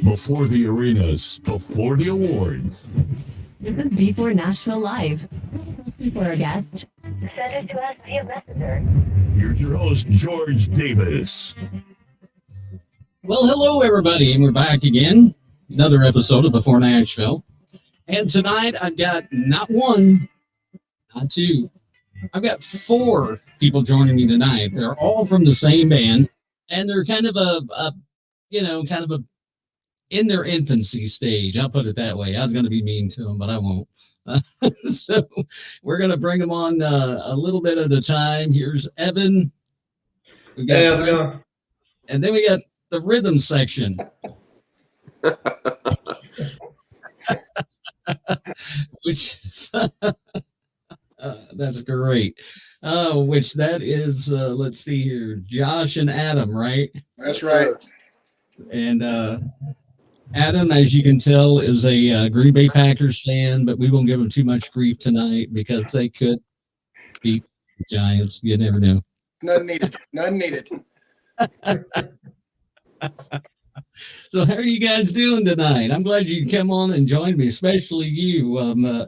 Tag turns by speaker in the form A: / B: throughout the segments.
A: Before the arenas, before the awards.
B: This is b4Nashville Live. For our guest, send it to us via messenger.
A: Here's your host, George Davis.
C: Well, hello, everybody, and we're back again. Another episode of Before Nashville. And tonight, I've got not one, not two. I've got four people joining me tonight. They're all from the same band, and they're kind of in their infancy stage. I'll put it that way. I was going to be mean to them, but I won't. So we're going to bring them on a little bit at a time. Here's Evan. We got
D: how's it going?
C: And then we got the rhythm section. Which is, that's great. Which that is, let's see here, Josh and Adam, right?
E: That's right.
C: And Adam, as you can tell, is a Green Bay Packers fan, but we won't give him too much grief tonight because they could beat the Giants. You never know.
E: None needed. None needed.
C: So how are you guys doing tonight? I'm glad you come on and joined me, especially you,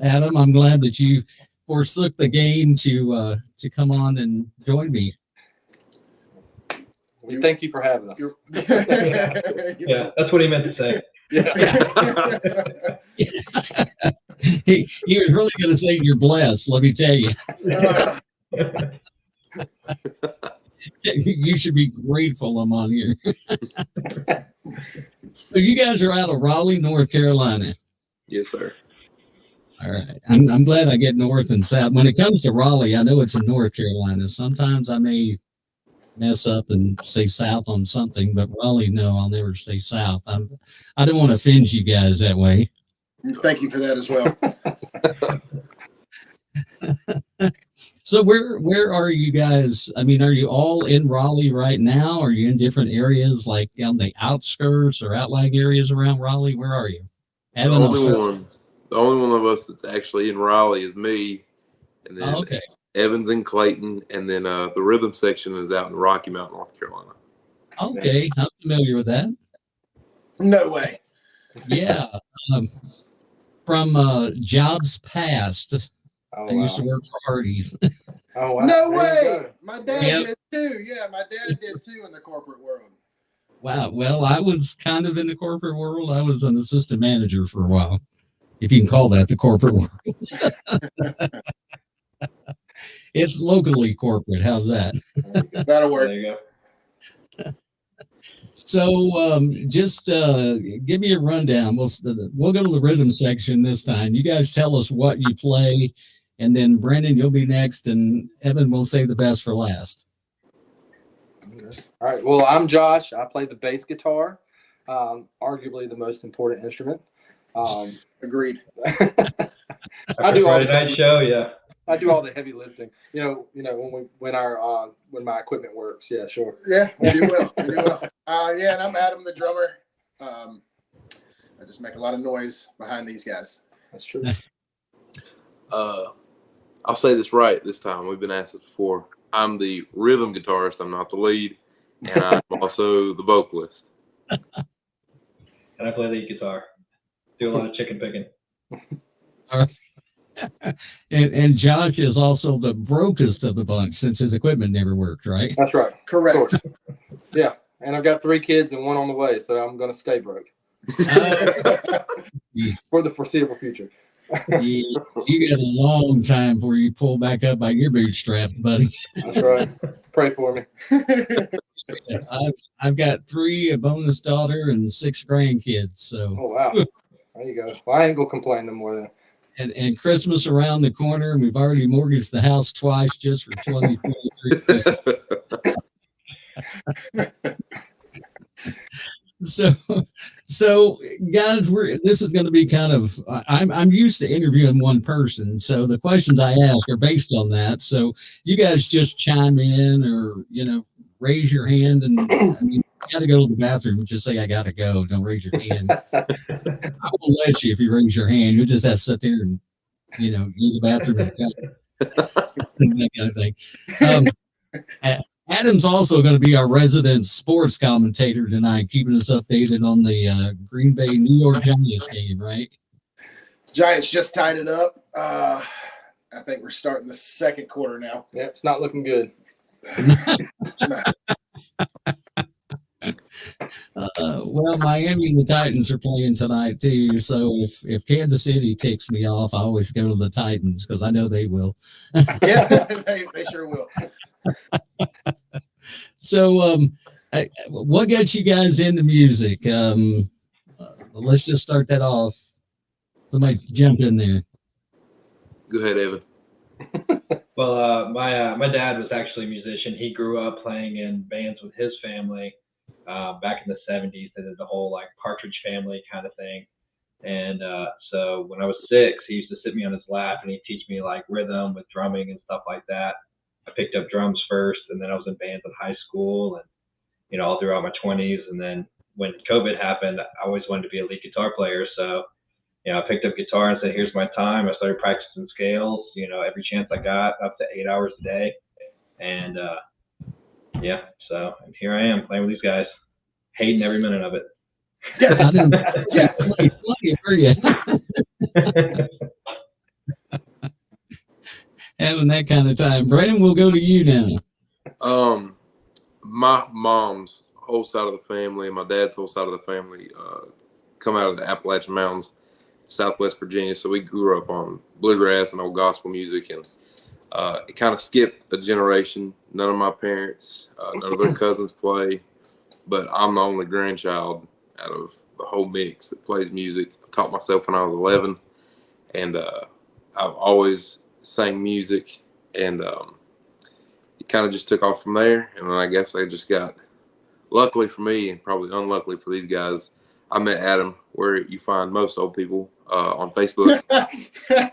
C: Adam. I'm glad that you forsook the game to come on and join me.
F: We thank you for having us.
D: Yeah, that's what he meant to say.
C: Yeah. He was really going to say you're blessed, let me tell you. You should be grateful I'm on here. So you guys are out of Raleigh, North Carolina.
F: Yes, sir.
C: All right. I'm glad I get north and south. When it comes to Raleigh, I know it's in North Carolina. Sometimes I may mess up and say south on something, but Raleigh, no, I'll never say south. I don't want to offend you guys that way.
E: Thank you for that as well.
C: So where are you guys? I mean, are you all in Raleigh right now? Are you in different areas, like on the outskirts or outlying areas around Raleigh? Where are you?
F: The only one of us that's actually in Raleigh is me, and then
C: okay.
F: Evans in Clayton, and then the rhythm section is out in Rocky Mount, North Carolina.
C: Okay, I'm familiar with that.
E: No way.
C: Yeah, from jobs past.
F: Oh,
C: I used to work for Hardee's.
F: Oh, wow.
E: No way. My dad
C: Yep.
E: did too. Yeah, my dad did too in the corporate world.
C: Wow. Well, I was kind of in the corporate world. I was an assistant manager for a while, if you can call that the corporate world. It's locally corporate. How's that?
E: That'll work.
D: There you go.
C: So just give me a rundown. We'll go to the rhythm section this time. You guys tell us what you play, and then Brendan, you'll be next, and Evan will say the best for last.
F: All right. Well, I'm Josh. I play the bass guitar, arguably the most important instrument.
E: Agreed.
F: I do all
D: Friday night show, yeah.
F: I do all the heavy lifting. You know when my equipment works. Yeah, sure.
E: Yeah, we do well. We do well. Yeah, and I'm Adam, the drummer. I just make a lot of noise behind these guys.
F: That's true. I'll say this right this time. We've been asked this before. I'm the rhythm guitarist. I'm not the lead, and I'm also the vocalist.
D: And I play lead guitar. Do a lot of chicken picking.
C: All right. And Josh is also the brokest of the bunch since his equipment never worked, right?
F: That's right.
E: Correct.
F: Yeah, and I've got 3 kids and 1 on the way, so I'm going to stay broke for the foreseeable future.
C: You got a long time before you pull back up by your bootstraps, buddy.
F: That's right. Pray for me.
C: I've got 3, a bonus daughter, and 6 grandkids. So.
F: Oh wow, there you go. Well, I ain't gonna complain no more then.
C: And Christmas around the corner, and we've already mortgaged the house twice just for 2023. So guys, this is going to be kind of, I'm used to interviewing one person, so the questions I ask are based on that. So you guys just chime in, or raise your hand, and I mean, you got to go to the bathroom, just say I got to go. Don't raise your hand. I won't let you if you raise your hand. You'll just have to sit there and use the bathroom and that kind of thing. Adam's also going to be our resident sports commentator tonight, keeping us updated on the Green Bay New York Giants game, right?
E: Giants just tied it up. I think we're starting the second quarter now.
G: Yeah, it's not looking good.
C: Well, Miami and the Titans are playing tonight too. So if Kansas City ticks me off, I always go to the Titans because I know they will.
E: Yeah, they sure will.
C: So, what got you guys into music? Let's just start that off. Somebody jump in there.
F: Go ahead, Evan.
D: Well, my dad was actually a musician. He grew up playing in bands with his family back in the 70s. They did the whole like Partridge Family kind of thing. And so when I was 6, he used to sit me on his lap and he'd teach me like rhythm with drumming and stuff like that. I picked up drums first, and then I was in bands in high school and, you know, all throughout my 20s. And then when COVID happened, I always wanted to be a lead guitar player. So, you know, I picked up guitar and said, here's my time. I started practicing scales, you know, every chance I got, up to 8 hours a day. And yeah, so and here I am playing with these guys, hating every minute of it.
E: Yes. Yes.
C: Having that kind of time. Brandon, we'll go to you now.
F: My mom's whole side of the family and my dad's whole side of the family come out of the Appalachian Mountains, Southwest Virginia. So we grew up on bluegrass and old gospel music, and it kind of skipped a generation. None of my parents, none of their cousins play, but I'm the only grandchild out of the whole mix that plays music. I taught myself when I was 11, and I've always sang music, and it kind of just took off from there. And then I guess I just got, luckily for me and probably unluckily for these guys, I met Adam where you find most old people on Facebook.
E: I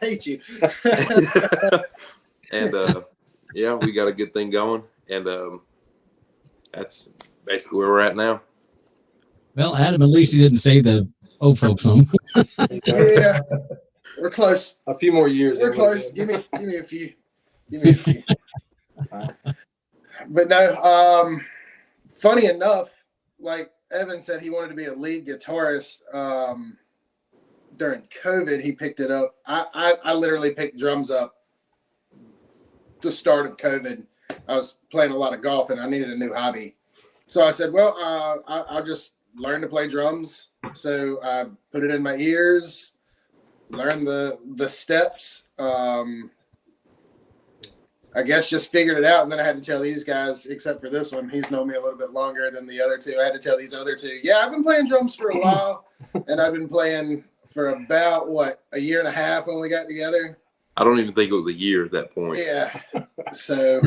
E: hate you.
F: And yeah, we got a good thing going, and that's basically where we're at now.
C: Well, Adam, at least he didn't say the old folks home.
E: Yeah, we're close.
G: A few more years.
E: We're close. Give me a few. Give me a few. But no, funny enough, like Evan said, he wanted to be a lead guitarist. During COVID, he picked it up. I literally picked drums up the start of COVID. I was playing a lot of golf and I needed a new hobby. So I said, well, I'll just learn to play drums. So I put it in my ears, learned the steps. I guess just figured it out. And then I had to tell these guys, except for this one, he's known me a little bit longer than the other two. I had to tell these other two, yeah, I've been playing drums for a while. And I've been playing for about, a year and a half when we got together.
F: I don't even think it was a year at that point.
E: Yeah. So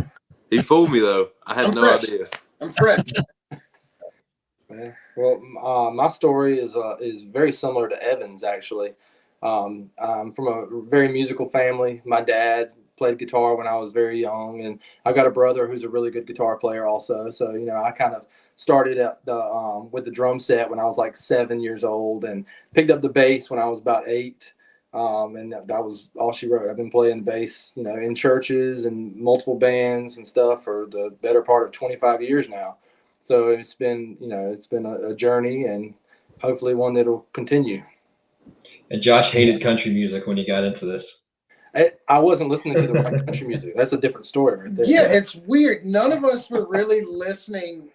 F: he fooled me though. I had no idea.
E: I'm fresh.
G: Well, my story is very similar to Evan's, actually. I'm from a very musical family. My dad played guitar when I was very young, and I've got a brother who's a really good guitar player also. So, you know, I kind of started at with the drum set when I was like 7 years old, and picked up the bass when I was about 8. And that was all she wrote. I've been playing the bass, you know, in churches and multiple bands and stuff for the better part of 25 years now. So it's been, you know, a journey, and hopefully one that'll continue.
D: And Josh hated country music when he got into this.
G: I wasn't listening to the right country music. That's a different story right there.
E: Yeah, it's weird. None of us were really listening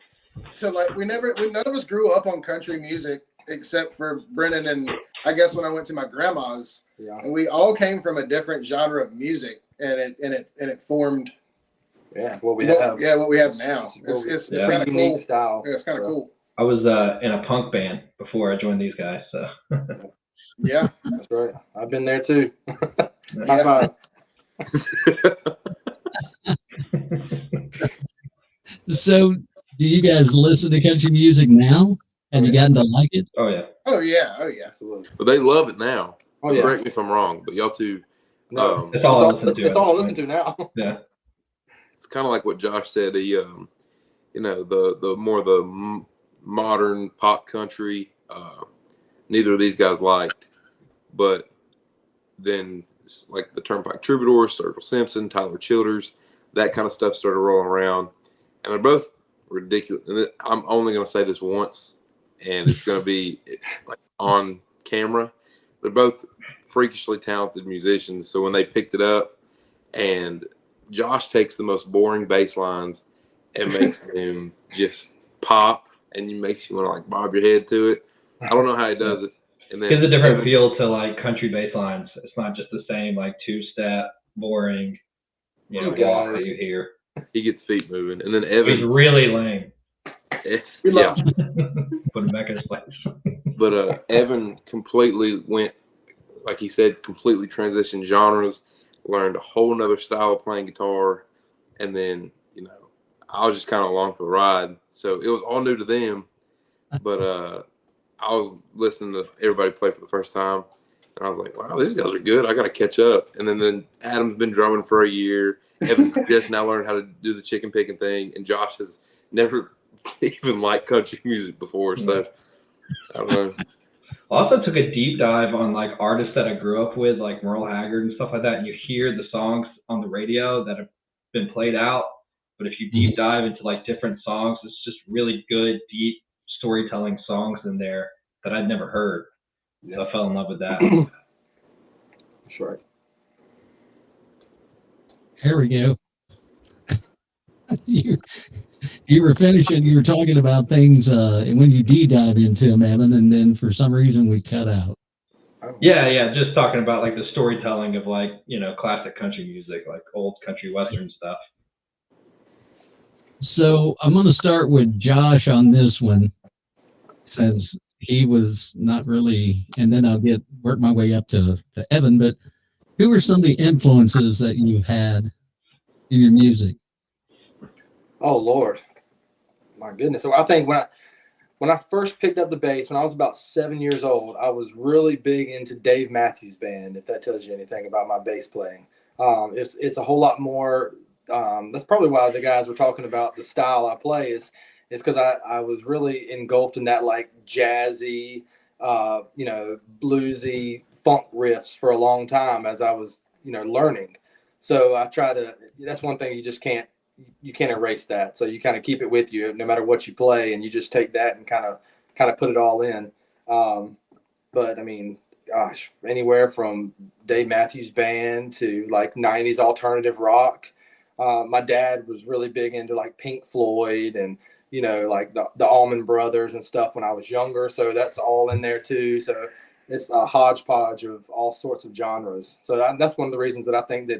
E: to none of us grew up on country music except for Brennan and I guess when I went to my grandma's.
G: Yeah.
E: And we all came from a different genre of music, and it formed.
G: Yeah, what we have.
E: Yeah, what we have now. It's kind of
G: unique
E: cool.
G: style.
E: Yeah, it's kind of cool.
D: I was in a punk band before I joined these guys, so.
E: Yeah,
G: that's right. I've been there too.
E: High five.
C: So, do you guys listen to country music now? Have you gotten to like it?
D: Oh yeah.
E: Oh yeah. Oh yeah.
G: Absolutely.
F: But they love it now.
G: Oh yeah.
F: Correct me if I'm wrong, but y'all two.
G: No,
D: It's all I listen to.
G: It's all I listen to now.
D: Yeah.
F: It's kind of like what Josh said. He, you know, the more the modern pop country. Neither of these guys liked, but then like the Turnpike Troubadours, Sturgill Simpson, Tyler Childers, that kind of stuff started rolling around, and they're both ridiculous. And I'm only going to say this once, and it's going to be like on camera. They're both freakishly talented musicians. So when they picked it up, and Josh takes the most boring bass lines and makes them just pop, and makes you want to like bob your head to it. I don't know how he does it. And then
D: gives a different feel to like country bass lines. It's not just the same like two-step boring, walk that you hear.
F: He gets feet moving, and then Evan.
D: He's really lame.
E: We
F: Yeah,
E: love
D: Put him back in his place.
F: but Evan completely went, like he said, completely transitioned genres, learned a whole nother style of playing guitar, and then I was just kind of along for the ride. So it was all new to them, but I was listening to everybody play for the first time, and I was like, wow, these guys are good. I got to catch up. And then Adam's been drumming for a year. Evan just now learned how to do the chicken picking thing, and Josh has never even liked country music before. So I don't know.
D: I also took a deep dive on like artists that I grew up with, like Merle Haggard and stuff like that. And you hear the songs on the radio that have been played out, but if you deep dive into like different songs, it's just really good, deep storytelling songs in there that I'd never heard. So I fell in love with that.
G: That's right.
C: There we go. You were finishing. You were talking about things when you dive into them, Evan, and then for some reason we cut out.
D: Yeah, just talking about like the storytelling of like classic country music, like old country western stuff.
C: So I'm going to start with Josh on this one, since he was not really, and then I'll work my way up to Evan. But who are some of the influences that you've had in your music?
G: Oh Lord, my goodness! So I think when I first picked up the bass when I was about 7 years old, I was really big into Dave Matthews Band. If that tells you anything about my bass playing, it's a whole lot more. That's probably why the guys were talking about the style I play is because I was really engulfed in that like jazzy, bluesy funk riffs for a long time as I was learning. So I try to. That's one thing you can't erase that. So you kind of keep it with you no matter what you play, and you just take that and kind of put it all in. But I mean, gosh, anywhere from Dave Matthews Band to like 90s alternative rock. My dad was really big into like Pink Floyd and like the Allman Brothers and stuff when I was younger. So that's all in there too. So it's a hodgepodge of all sorts of genres. So that's one of the reasons that I think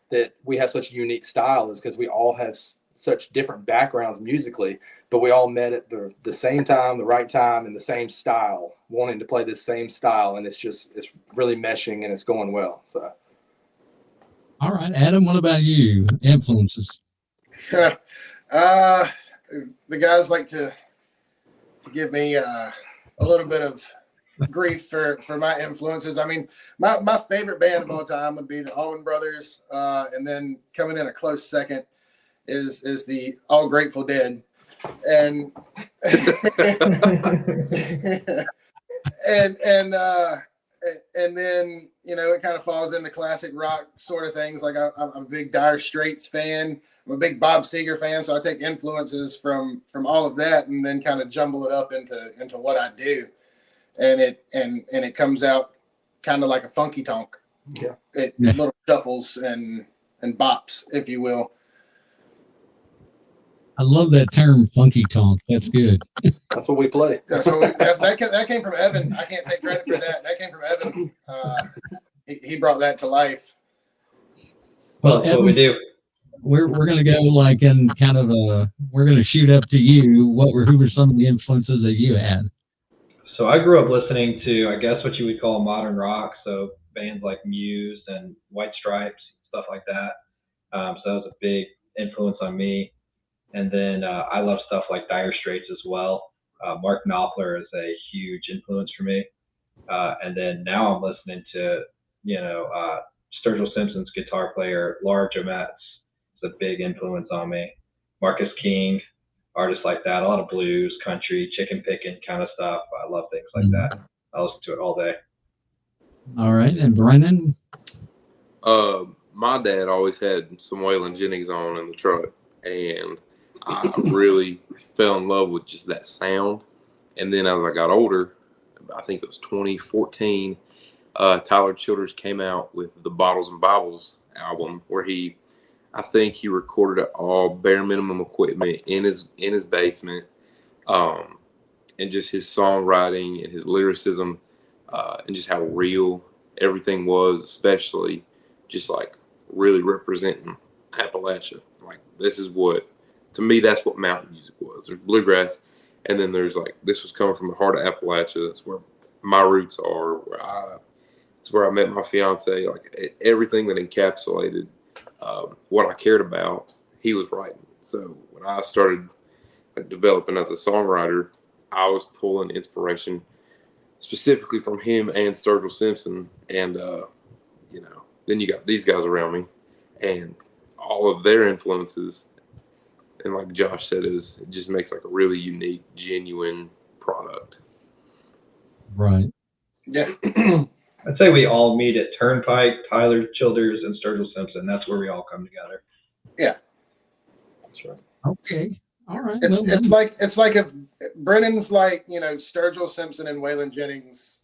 G: that we have such a unique style is because we all have such different backgrounds musically, but we all met at the same time, the right time, and the same style, wanting to play this same style, and it's really meshing and it's going well. So,
C: all right, Adam, what about you? Influences?
E: the guys like to give me a little bit of grief for my influences. I mean, my favorite band of all time would be the Allman Brothers, and then coming in a close second is the All Grateful Dead, and and then it kind of falls into classic rock sort of things. Like I'm a big Dire Straits fan. I'm a big Bob Seger fan, so I take influences from all of that and then kind of jumble it up into what I do. And it comes out kind of like a funky tonk.
G: Yeah.
E: Little shuffles and bops, if you will.
C: I love that term, funky tonk. That's good.
G: That's what we play.
E: That came from Evan. I can't take credit for that. That came from Evan. He brought that to life.
C: Well,
D: That's
C: Evan,
D: what we do.
C: We're going to go like in kind of we're going to shoot up to you. Who were some of the influences that you had?
D: So I grew up listening to, I guess, what you would call modern rock. So bands like Muse and White Stripes, stuff like that. So that was a big influence on me. And then I love stuff like Dire Straits as well. Mark Knopfler is a huge influence for me. And then now I'm listening to, Sturgill Simpson's guitar player, Laura Jometz. It's a big influence on me. Marcus King, artists like that, a lot of blues, country, chicken picking kind of stuff. I love things like that. I listen to it all day.
C: All right. And Brennan?
F: My dad always had some Waylon Jennings on in the truck, and I really fell in love with just that sound. And then as I got older, I think it was 2014, Tyler Childers came out with the Bottles and Bibles album, where I think he recorded it all bare minimum equipment in his basement, and just his songwriting and his lyricism, and just how real everything was, especially just like really representing Appalachia. Like, this is what, to me, that's what mountain music was. There's bluegrass, and then there's like, this was coming from the heart of Appalachia. That's where my roots are. It's where I met my fiance. Like, everything that encapsulated what I cared about, he was writing. So when I started developing as a songwriter, I was pulling inspiration specifically from him and Sturgill Simpson, and then you got these guys around me and all of their influences, and like Josh said, it just makes like a really unique, genuine product.
C: Right.
E: Yeah.
D: I'd say we all meet at Turnpike, Tyler Childers, and Sturgill Simpson. That's where we all come together.
E: Yeah.
G: That's right.
C: Okay. All right.
E: It's like if Brennan's like, Sturgill Simpson and Waylon Jennings'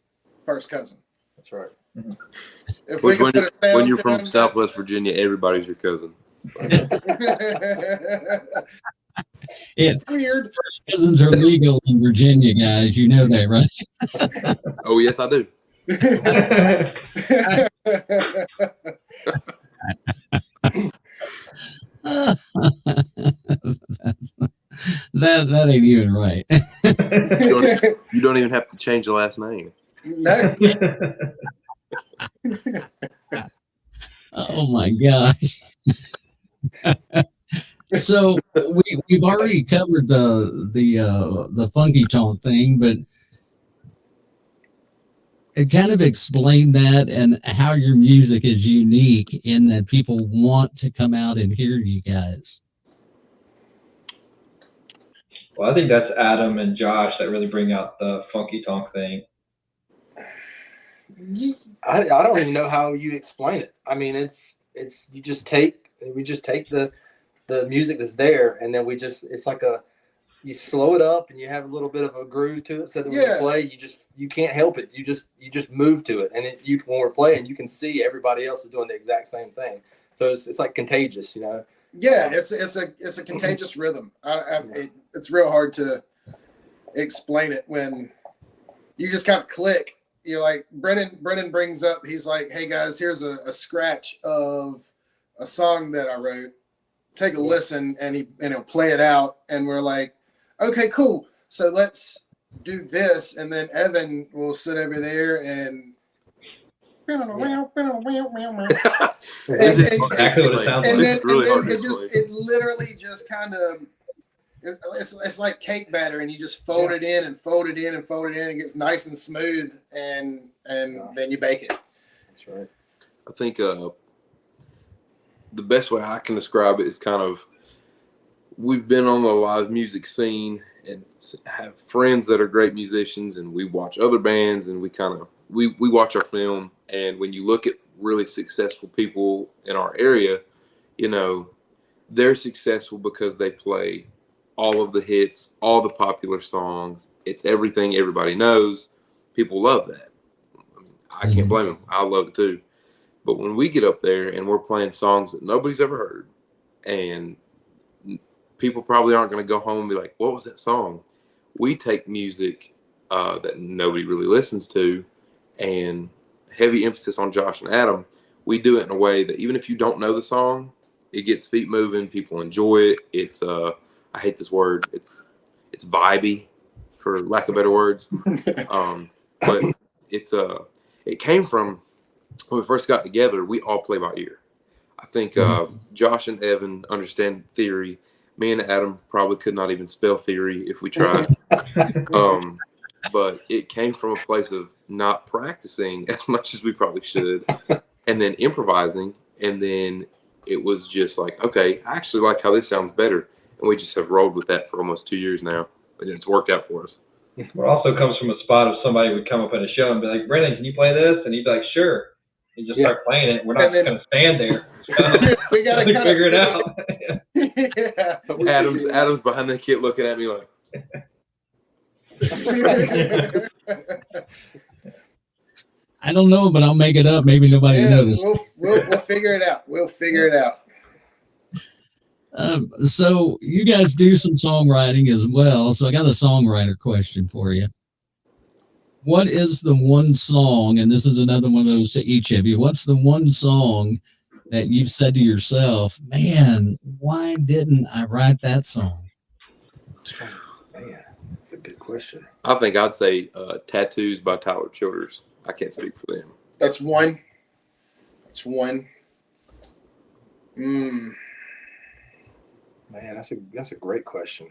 E: first cousin.
G: That's right.
E: If
F: Which,
E: we could
F: when you're from Southwest Virginia, everybody's your cousin.
C: Yeah.
E: Weird.
C: First cousins are legal in Virginia, guys. You know that, right?
F: Oh, yes, I do.
C: that ain't even right.
F: You don't even have to change the last name.
E: No.
C: Oh my gosh. So we've already covered the funky tonk thing, but it kind of explain that and how your music is unique in that people want to come out and hear you guys.
D: Well, I think that's Adam and Josh that really bring out the funky tonk thing.
G: I don't even know how you explain it. I mean, we just take the music that's there, and then it's like you slow it up and you have a little bit of a groove to it. So that when you play, you can't help it. You just move to it, and when we're playing, you can see everybody else is doing the exact same thing. So it's like contagious,
E: Yeah, it's a contagious rhythm. It's real hard to explain it when you just kind of click. You're like, Brennan brings up, he's like, hey guys, here's a scratch of a song that I wrote. Take a listen, and he'll play it out, and we're like, okay, cool. So let's do this, and then Evan will sit over there and
D: Exactly what it sounds like.
E: it literally just kind of, it's like cake batter, and you just fold it in and fold it in and fold it in. It gets nice and smooth, and then you bake it.
G: That's right.
F: I think the best way I can describe it is kind of, we've been on the live music scene and have friends that are great musicians, and we watch other bands, and we watch our film. And when you look at really successful people in our area, they're successful because they play all of the hits, all the popular songs. It's everything everybody knows. People love that. I can't blame them. I love it too. But when we get up there and we're playing songs that nobody's ever heard, and people probably aren't going to go home and be like, what was that song? We take music that nobody really listens to, and heavy emphasis on Josh and Adam. We do it in a way that even if you don't know the song, it gets feet moving. People enjoy it. It's I hate this word. It's vibey, for lack of better words. But it came from, when we first got together, we all play by ear. I think Josh and Evan understand theory. Me and Adam probably could not even spell theory if we tried. But it came from a place of not practicing as much as we probably should, and then improvising. And then it was just like, okay, I actually like how this sounds better. And we just have rolled with that for almost 2 years now. And it's worked out for us.
D: It also comes from a spot of somebody would come up at a show and be like, Brennan, can you play this? And he'd be like, sure. And just start playing it. We're not just going to stand there.
E: We got to
D: figure it out.
E: Yeah.
F: Adam's behind the kid looking at me like,
C: I don't know, but I'll make it up. Maybe nobody
E: Yeah,
C: noticed.
E: we'll figure it out. We'll figure it out.
C: So you guys do some songwriting as well. So I got a songwriter question for you. What is the one song, and this is another one of those to each of you, what's the one song that you've said to yourself, man, why didn't I write that song?
G: Man, that's a good question.
F: I think I'd say Tattoos by Tyler Childers. I can't speak for them.
E: That's one. That's one.
G: Man, that's a great question.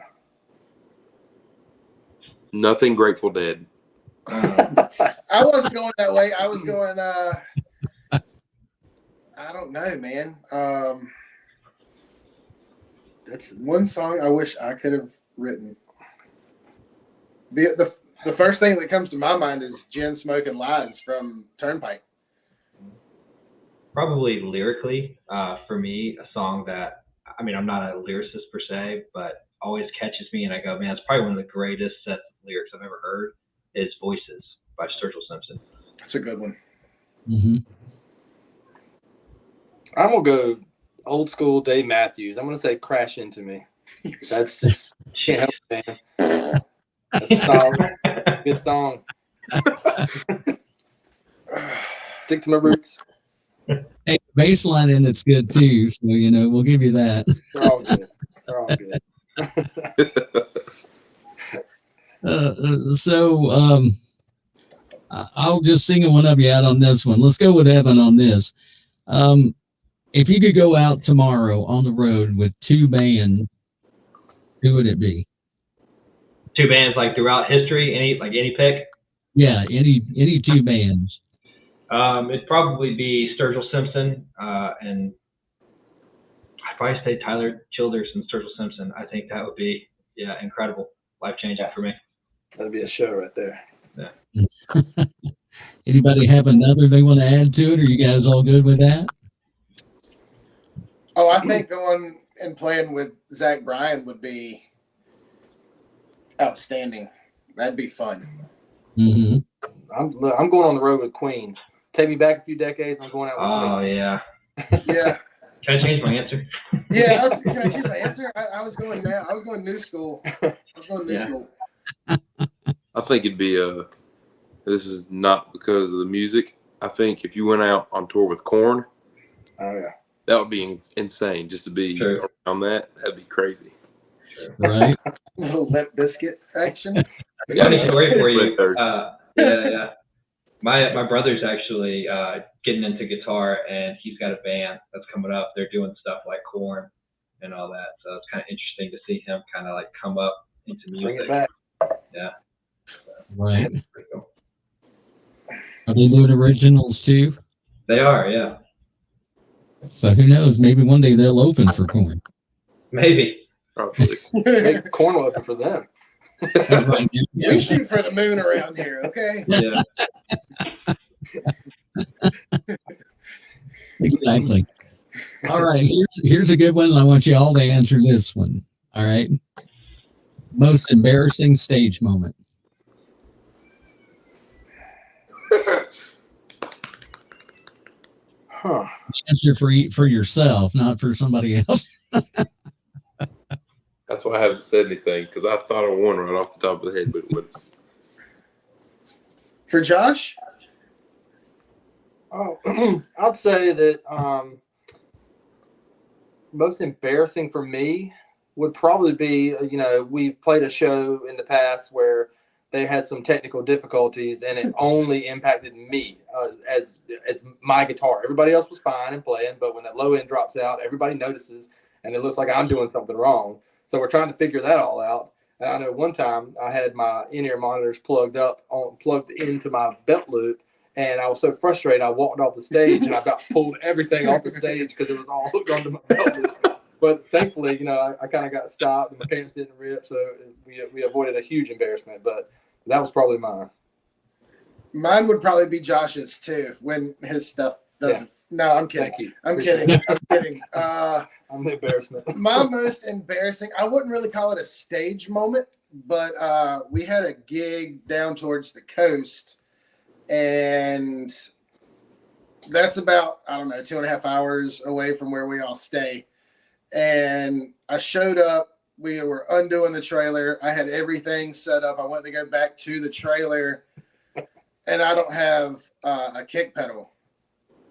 F: Nothing Grateful Dead.
E: I wasn't going that way. I was going I don't know, man. That's one song I wish I could have written. The first thing that comes to my mind is Gin Smoking Lies from Turnpike.
D: Probably lyrically, for me, a song that, I mean, I'm not a lyricist per se, but always catches me and I go, man, it's probably one of the greatest sets of lyrics I've ever heard, is Voices by Sturgill Simpson.
E: That's a good one.
C: Mm-hmm.
G: I'm going to go old school Dave Matthews. I'm going to say Crash Into Me. That's just, can't help it, man. That's solid. Good song. Stick to my roots.
C: Hey, bass line in it's good too. So, we'll give you that.
G: They're all good. They're all good.
C: I'll just single one of you out on this one. Let's go with Evan on this. If you could go out tomorrow on the road with two bands, who would it be?
D: Two bands like throughout history, any pick?
C: Yeah, any two bands.
D: It'd probably be Sturgill Simpson, and I'd probably say Tyler Childers and Sturgill Simpson. I think that would be, incredible, life-changing for me.
G: That'd be a show right there.
D: Yeah.
C: Anybody have another they want to add to it, or you guys all good with that?
E: Oh, I think going and playing with Zach Bryan would be outstanding. That'd be fun.
C: Mm-hmm.
G: I'm going on the road with Queen. Take me back a few decades. I'm going out with Queen.
D: Oh, yeah.
E: Yeah.
D: Can I change my answer?
E: Yeah, can I change my answer? I was going now. I was going new school. School.
F: I think it'd be this is not because of the music. I think if you went out on tour with Korn,
G: Oh yeah,
F: that would be insane. Just to be around that'd be crazy.
C: Right.
E: Little Limp Biscuit action.
D: Funny story for you.
F: Thirst.
D: Yeah. My brother's actually getting into guitar, and he's got a band that's coming up. They're doing stuff like Korn and all that. So it's kind of interesting to see him kind of like come up into music.
G: bring it back.
D: Yeah.
C: Right. Are they doing originals too?
D: They are, yeah.
C: So who knows? Maybe one day they'll open for Korn.
F: Probably.
G: Hey, Korn will open for them.
C: Right.
E: We shoot for the moon around here, okay?
D: Yeah.
C: Exactly. All right. Here's a good one. I want you all to answer this one. All right. Most embarrassing stage moment.
G: Huh.
C: Answer for yourself, not for somebody else.
F: That's why I haven't said anything, because I thought of one right off the top of the head, but it wouldn't.
E: For Josh?
G: Oh, I'd say that most embarrassing for me would probably be, we've played a show in the past where they had some technical difficulties and it only impacted me as my guitar. Everybody else was fine and playing, but when that low end drops out, everybody notices and it looks like I'm doing something wrong. So we're trying to figure that all out. And I know one time I had my in-ear monitors plugged into my belt loop, and I was so frustrated I walked off the stage and I about pulled everything off the stage because it was all hooked onto my belt loop. But thankfully, I kind of got stopped and my pants didn't rip, so we avoided a huge embarrassment. But that was probably mine.
E: Mine would probably be Josh's too when his stuff doesn't. Yeah. No, I'm kidding.
G: Thank you.
E: I'm kidding.
G: I'm the embarrassment.
E: My most embarrassing, I wouldn't really call it a stage moment, but we had a gig down towards the coast, and that's about, I don't know, 2.5 hours away from where we all stay. And I showed up, we were undoing the trailer. I had everything set up. I went to go back to the trailer, and I don't have a kick pedal.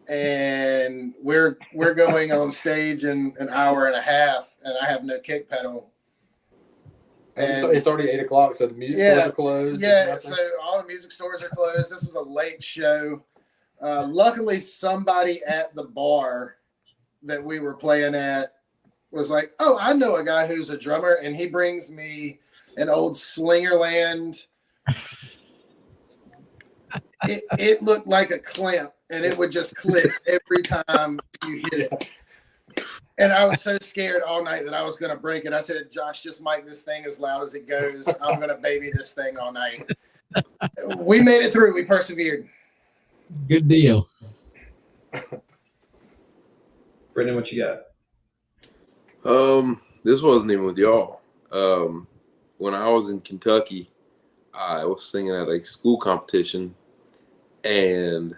E: And we're going on stage in an hour and a half, and I have no kick pedal. And
G: it's already 8 o'clock, so the music stores are closed.
E: Yeah, so all the music stores are closed. This was a late show. Luckily, somebody at the bar that we were playing at was like, "Oh, I know a guy who's a drummer," and he brings me an old Slingerland. It looked like a clamp, and it would just click every time you hit it. And I was so scared all night that I was going to break it. I said, "Josh, just mic this thing as loud as it goes. I'm going to baby this thing all night." We made it through. We persevered.
C: Good deal.
D: Brendan, what you got?
F: This wasn't even with y'all. When I was in Kentucky, I was singing at a school competition, and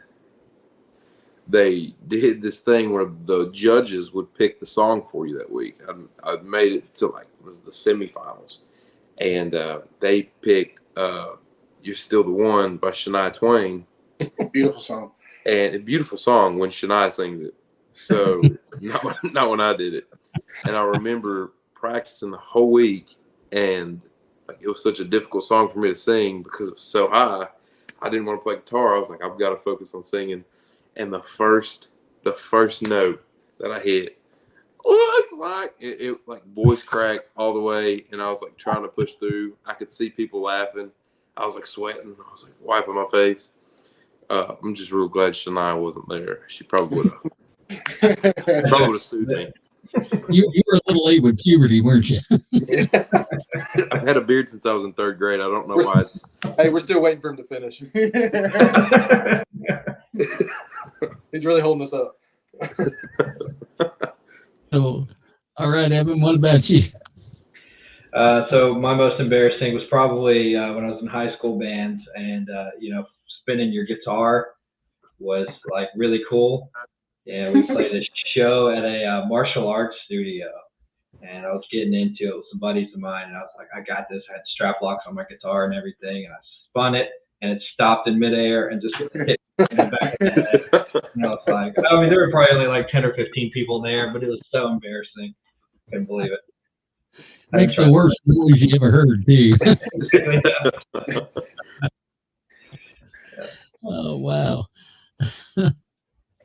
F: they did this thing where the judges would pick the song for you that week. I made it to it was the semifinals, and they picked "You're Still the One" by Shania Twain.
E: Beautiful song.
F: And a beautiful song when Shania sings it. So not when I did it. And I remember practicing the whole week, and it was such a difficult song for me to sing because it was so high. I didn't want to play guitar. I was like, I've got to focus on singing. And the first note that I hit, looks like it like voice cracked all the way, and I was like trying to push through. I could see people laughing. I was like sweating. I was like wiping my face. I'm just real glad Shania wasn't there. She probably would have sued me.
C: You were a little late with puberty, weren't you?
F: I've had a beard since I was in 3rd grade. I don't know why.
G: Hey, we're still waiting for him to finish. He's really holding us up.
C: So, all right, Evan, what about you?
D: So my most embarrassing was probably when I was in high school bands, and spinning your guitar was like really cool. And we played a show at a martial arts studio, and I was getting into it with some buddies of mine, and I was like, I got this. I had strap locks on my guitar and everything, and I spun it, and it stopped in midair and just hit me in the back of the head. And I was like, I mean, there were probably only like 10 or 15 people there, but it was so embarrassing. Couldn't believe it.
C: Makes the worst noise you ever heard, too. Oh, wow.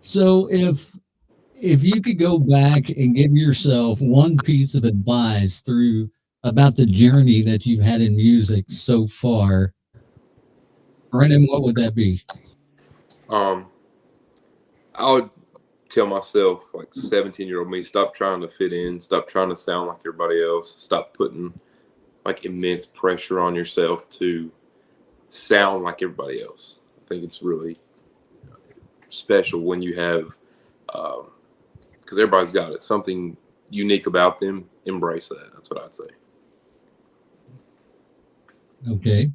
C: So if you could go back and give yourself one piece of advice about the journey that you've had in music so far, Brendan, what would that be?
F: I would tell myself, like 17-year-old me, stop trying to fit in, stop trying to sound like everybody else, stop putting like immense pressure on yourself to sound like everybody else. I think it's really special when you have, because everybody's got it, something unique about them. Embrace that. That's what I'd say.
C: Okay.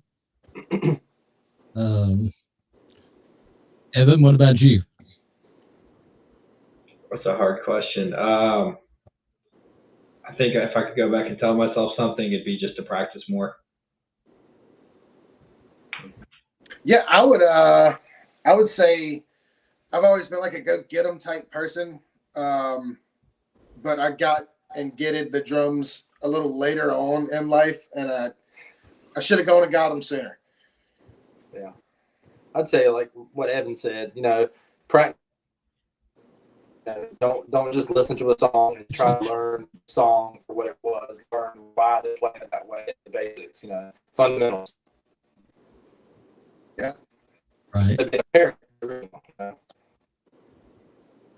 C: Evan, what about you?
D: That's a hard question. I think if I could go back and tell myself something, it'd be just to practice more.
E: Yeah, I would say I've always been like a go get 'em type person. But I got and getted the drums a little later on in life, and I should have gone and got them sooner.
G: Yeah. I'd say like what Evan said, practice. Don't just listen to a song and try to learn the song for what it was. Learn why they play it that way, the basics, fundamentals.
E: Yeah.
C: Right.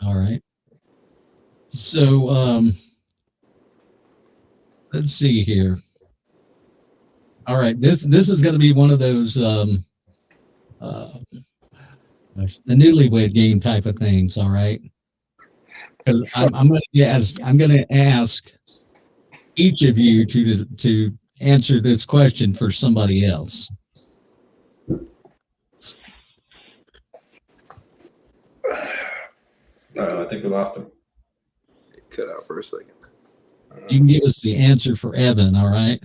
C: All right. So let's see here. All right, this is going to be one of those the newlywed game type of things. All right. Because I'm going to ask each of you to answer this question for somebody else.
D: I think we lost him.
F: Cut out for a second.
C: You can give us the answer for Evan, all right?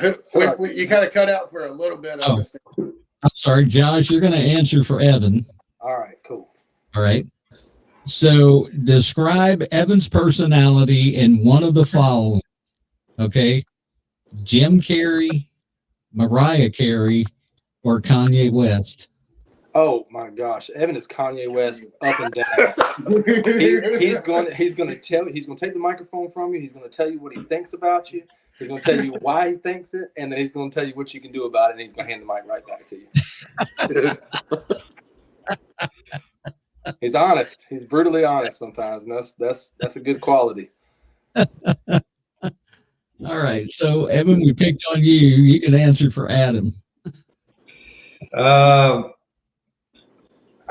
E: You kind of cut out for a little bit.
C: Oh. I'm sorry, Josh, you're going to answer for Evan.
G: All right, cool.
C: All right. So describe Evan's personality in one of the following. Okay. Jim Carrey, Mariah Carey, or Kanye West.
G: Oh my gosh, Evan is Kanye West up and down. he's going to take the microphone from you. He's going to tell you what he thinks about you. He's going to tell you why he thinks it, and then he's going to tell you what you can do about it, and he's going to hand the mic right back to you. He's honest. He's brutally honest sometimes, and that's a good quality.
C: All right. So Evan, we picked on you. You can answer for Adam.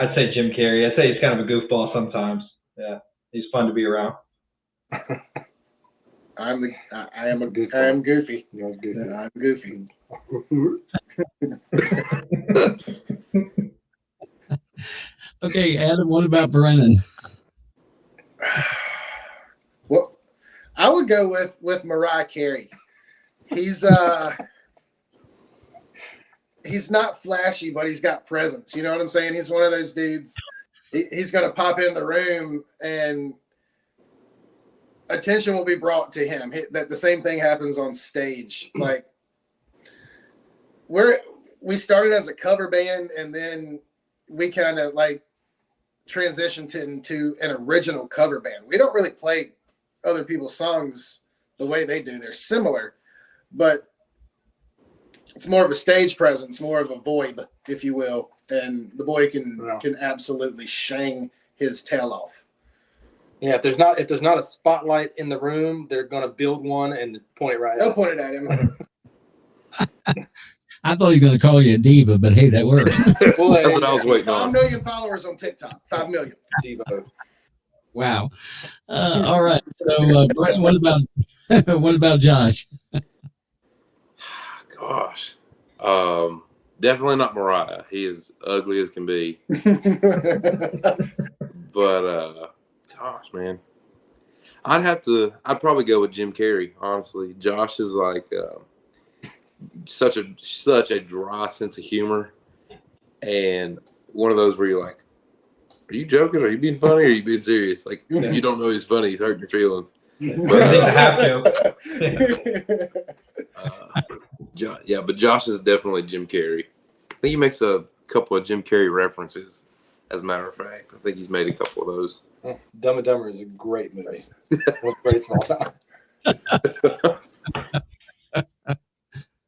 D: I'd say Jim Carrey. I'd say he's kind of a goofball sometimes. Yeah, he's fun to be around.
E: I am goofy.
G: You're goofy.
E: Yeah, I'm goofy.
C: Okay, Adam, what about Brennan?
E: Well, I would go with Mariah Carey. He's not flashy, but he's got presence. You know what I'm saying? He's one of those dudes. He's going to pop in the room and attention will be brought to him. That the same thing happens on stage. Like we started as a cover band, and then we kind of like transitioned into an original cover band. We don't really play other people's songs the way they do. They're similar, but it's more of a stage presence, more of a void, if you will. And the boy can absolutely shang his tail off.
G: Yeah, if there's not a spotlight in the room, they're gonna build one and point it right.
E: They'll point it at him.
C: I thought you were going to call you a diva, but hey, that works.
F: Well, that's what I was waiting on.
E: 5 million followers on TikTok. 5 million.
G: Devo.
C: Wow. All right. So, Brent, what about Josh?
F: Gosh, definitely not Mariah. He is ugly as can be. But gosh, man, I'd probably go with Jim Carrey. Honestly, Josh is like such a dry sense of humor, and one of those where you're like, are you joking? Are you being funny? Or are you being serious? Like, if you don't know he's funny, he's hurting your feelings.
D: But I have to.
F: But Josh is definitely Jim Carrey. I think he makes a couple of Jim Carrey references, as a matter of fact. I think he's made a couple of those.
G: Dumb and Dumber is a great movie. One of the greatest of all time.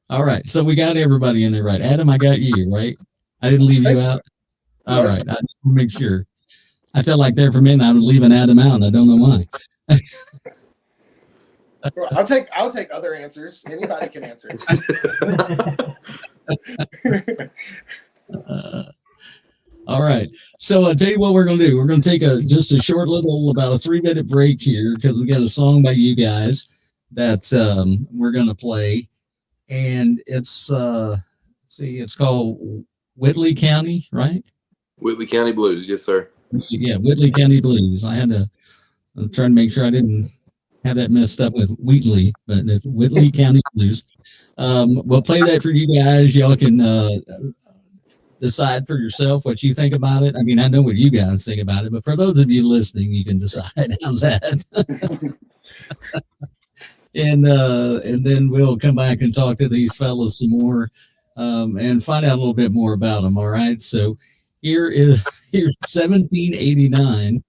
C: All right. So we got everybody in there, right? Adam, I got you, right? I didn't leave you out. All right. I just want to make sure. I felt like there for a minute I was leaving Adam out, and I don't know why.
E: Well, I'll take other answers. Anybody can answer.
C: All right. So I'll tell you what we're going to do. We're going to take just a short little, about a 3-minute break here, because we got a song by you guys that we're going to play. And it's, it's called Whitley County, right?
F: Whitley County Blues. Yes, sir.
C: Yeah, Whitley County Blues. I'm trying to make sure I didn't have that messed up with Wheatley, but it's Whitley County Blues. We'll play that for you guys. Y'all can decide for yourself what you think about it. I mean, I know what you guys think about it, but for those of you listening, you can decide. How's that? And then we'll come back and talk to these fellas some more and find out a little bit more about them. All right. So here's 1789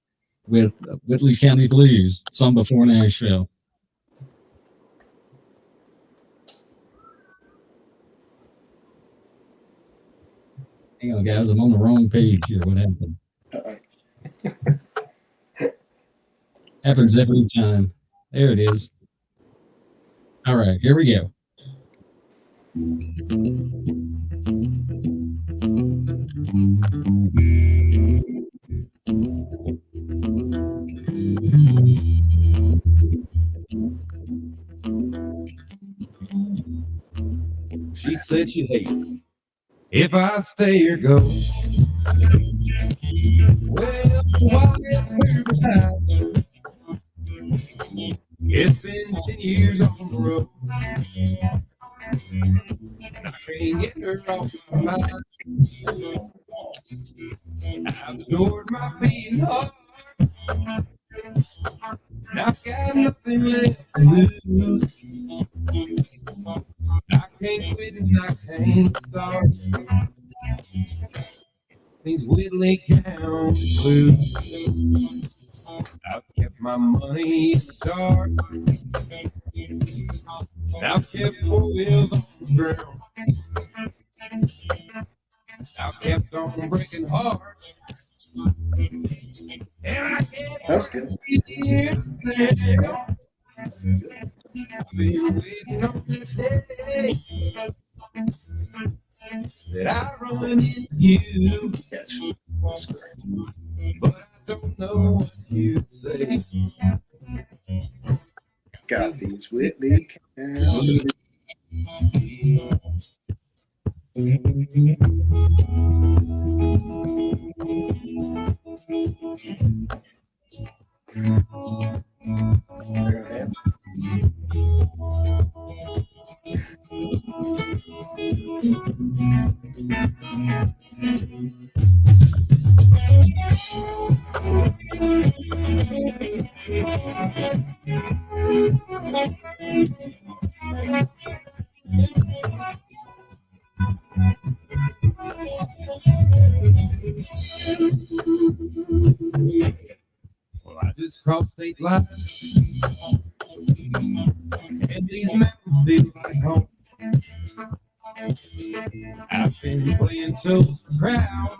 C: with Whitley County Blues, song before Nashville. Hang on, guys. I'm on the wrong page here. What happened? Happens every time. There it is. All right, here we go.
H: place that you hate. If I stay or go, well, so I'll get her behind. It's been 10 years on the road. I can't get her off my mind. I've ignored my being hard. I've got nothing left to lose. I can't quit and I can't start. These Whitley County blues. I've kept my money in the jar. I've kept 4 wheels on the ground. I've kept on breaking hearts. And I can't
E: That's good.
H: years now. I've been waiting on the day that I run into you.
E: That's great.
H: But I don't know what you'd say.
E: Got these Whitley County. They're gonna dance.
H: Well, I just crossed state lines, and these mountains feel like home. I've been playing shows for crowds,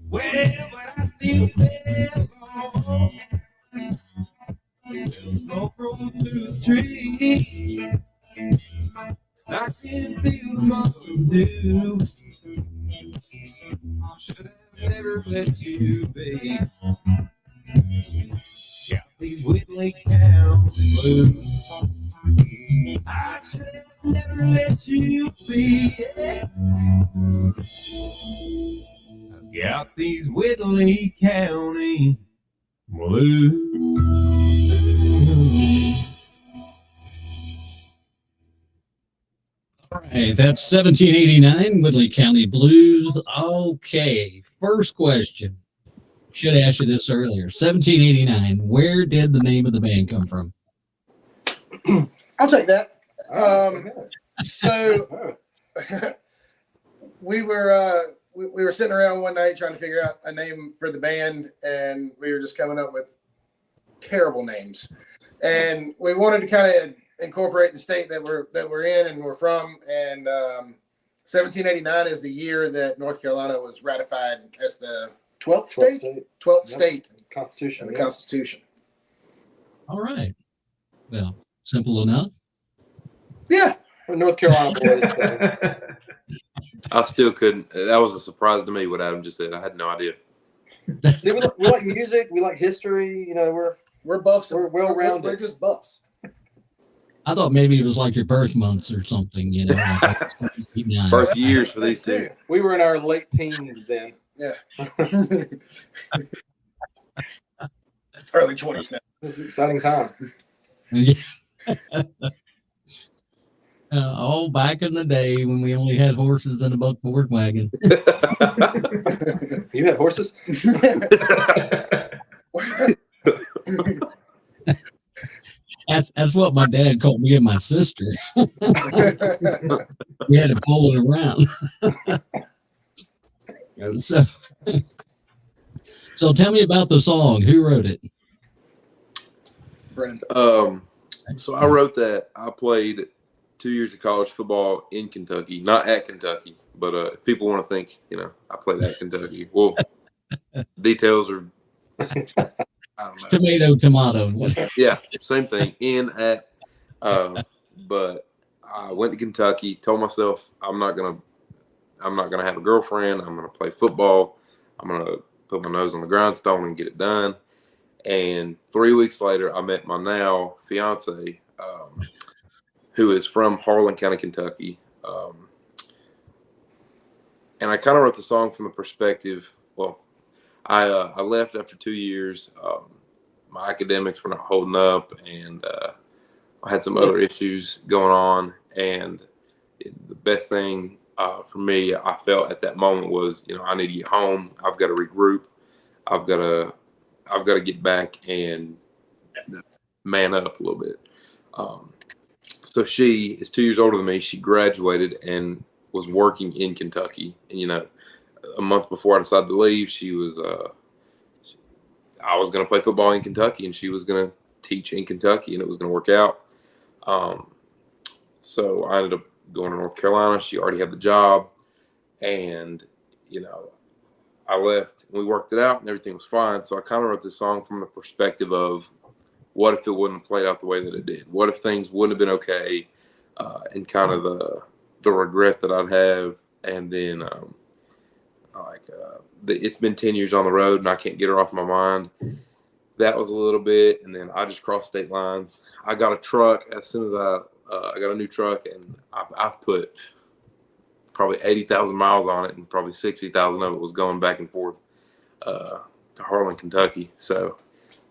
H: well, but I still feel alone. Smoke rolls through the trees, I can feel the mountain dew. Should have never let you be. Got these Whitley County blues. I should have never let you be. I've got these Whitley County blues.
C: All right, that's 1789 Whitley County Blues. Okay, first question. Should have asked you this earlier. 1789. Where did the name of the band come from?
E: I'll take that. So we were sitting around one night trying to figure out a name for the band, and we were just coming up with terrible names. And we wanted to kind of incorporate the state that we're in and we're from. And 1789 is the year that North Carolina was ratified as the 12th state. 12th state
G: Constitution.
E: of the Constitution.
C: All right. Well, simple enough.
E: Yeah.
G: We're North Carolina boys. So.
F: I still couldn't. That was a surprise to me what Adam just said. I had no idea.
G: See, we like music. We like history. You know,
E: We're buffs.
G: We're well-rounded.
E: We're just buffs.
C: I thought maybe it was like your birth months or something, you know. Like 1789.
F: Birth years for these two.
G: We were in our late teens then.
E: Yeah. Early 20s now.
G: It was an exciting time.
C: Yeah. Back in the day when we only had horses and a buckboard wagon.
G: You had horses?
C: That's what my dad called me and my sister. We had to pull it around. So tell me about the song. Who wrote it?
E: Brennan.
F: So I wrote that. I played 2 years of college football in Kentucky, not at Kentucky, but if people want to think, I played at Kentucky. Well, details are, I don't know.
C: Tomato.
F: Yeah, same thing. But I went to Kentucky. Told myself I'm not gonna have a girlfriend. I'm gonna play football. I'm gonna put my nose on the grindstone and get it done. And 3 weeks later, I met my now fiance, who is from Harlan County, Kentucky. And I kind of wrote the song from the perspective, well, I left after 2 years. My academics were not holding up, and I had some other issues going on. And the best thing for me, I felt at that moment was, I need to get home. I've got to regroup. I've got to get back and man up a little bit. So she is 2 years older than me. She graduated and was working in Kentucky. And, a month before I decided to leave, I was going to play football in Kentucky, and she was going to teach in Kentucky, and it was going to work out. So I ended up going to North Carolina. She already had the job, and, I left, and we worked it out, and everything was fine. So I kind of wrote this song from the perspective of, what if it wouldn't have played out the way that it did? What if things wouldn't have been okay? And kind of the regret that I'd have. And then it's been 10 years on the road, and I can't get her off my mind. That was a little bit. And then I just crossed state lines. I got a truck as soon as I got a new truck, and I've put probably 80,000 miles on it, and probably 60,000 of it was going back and forth to Harlan, Kentucky. So,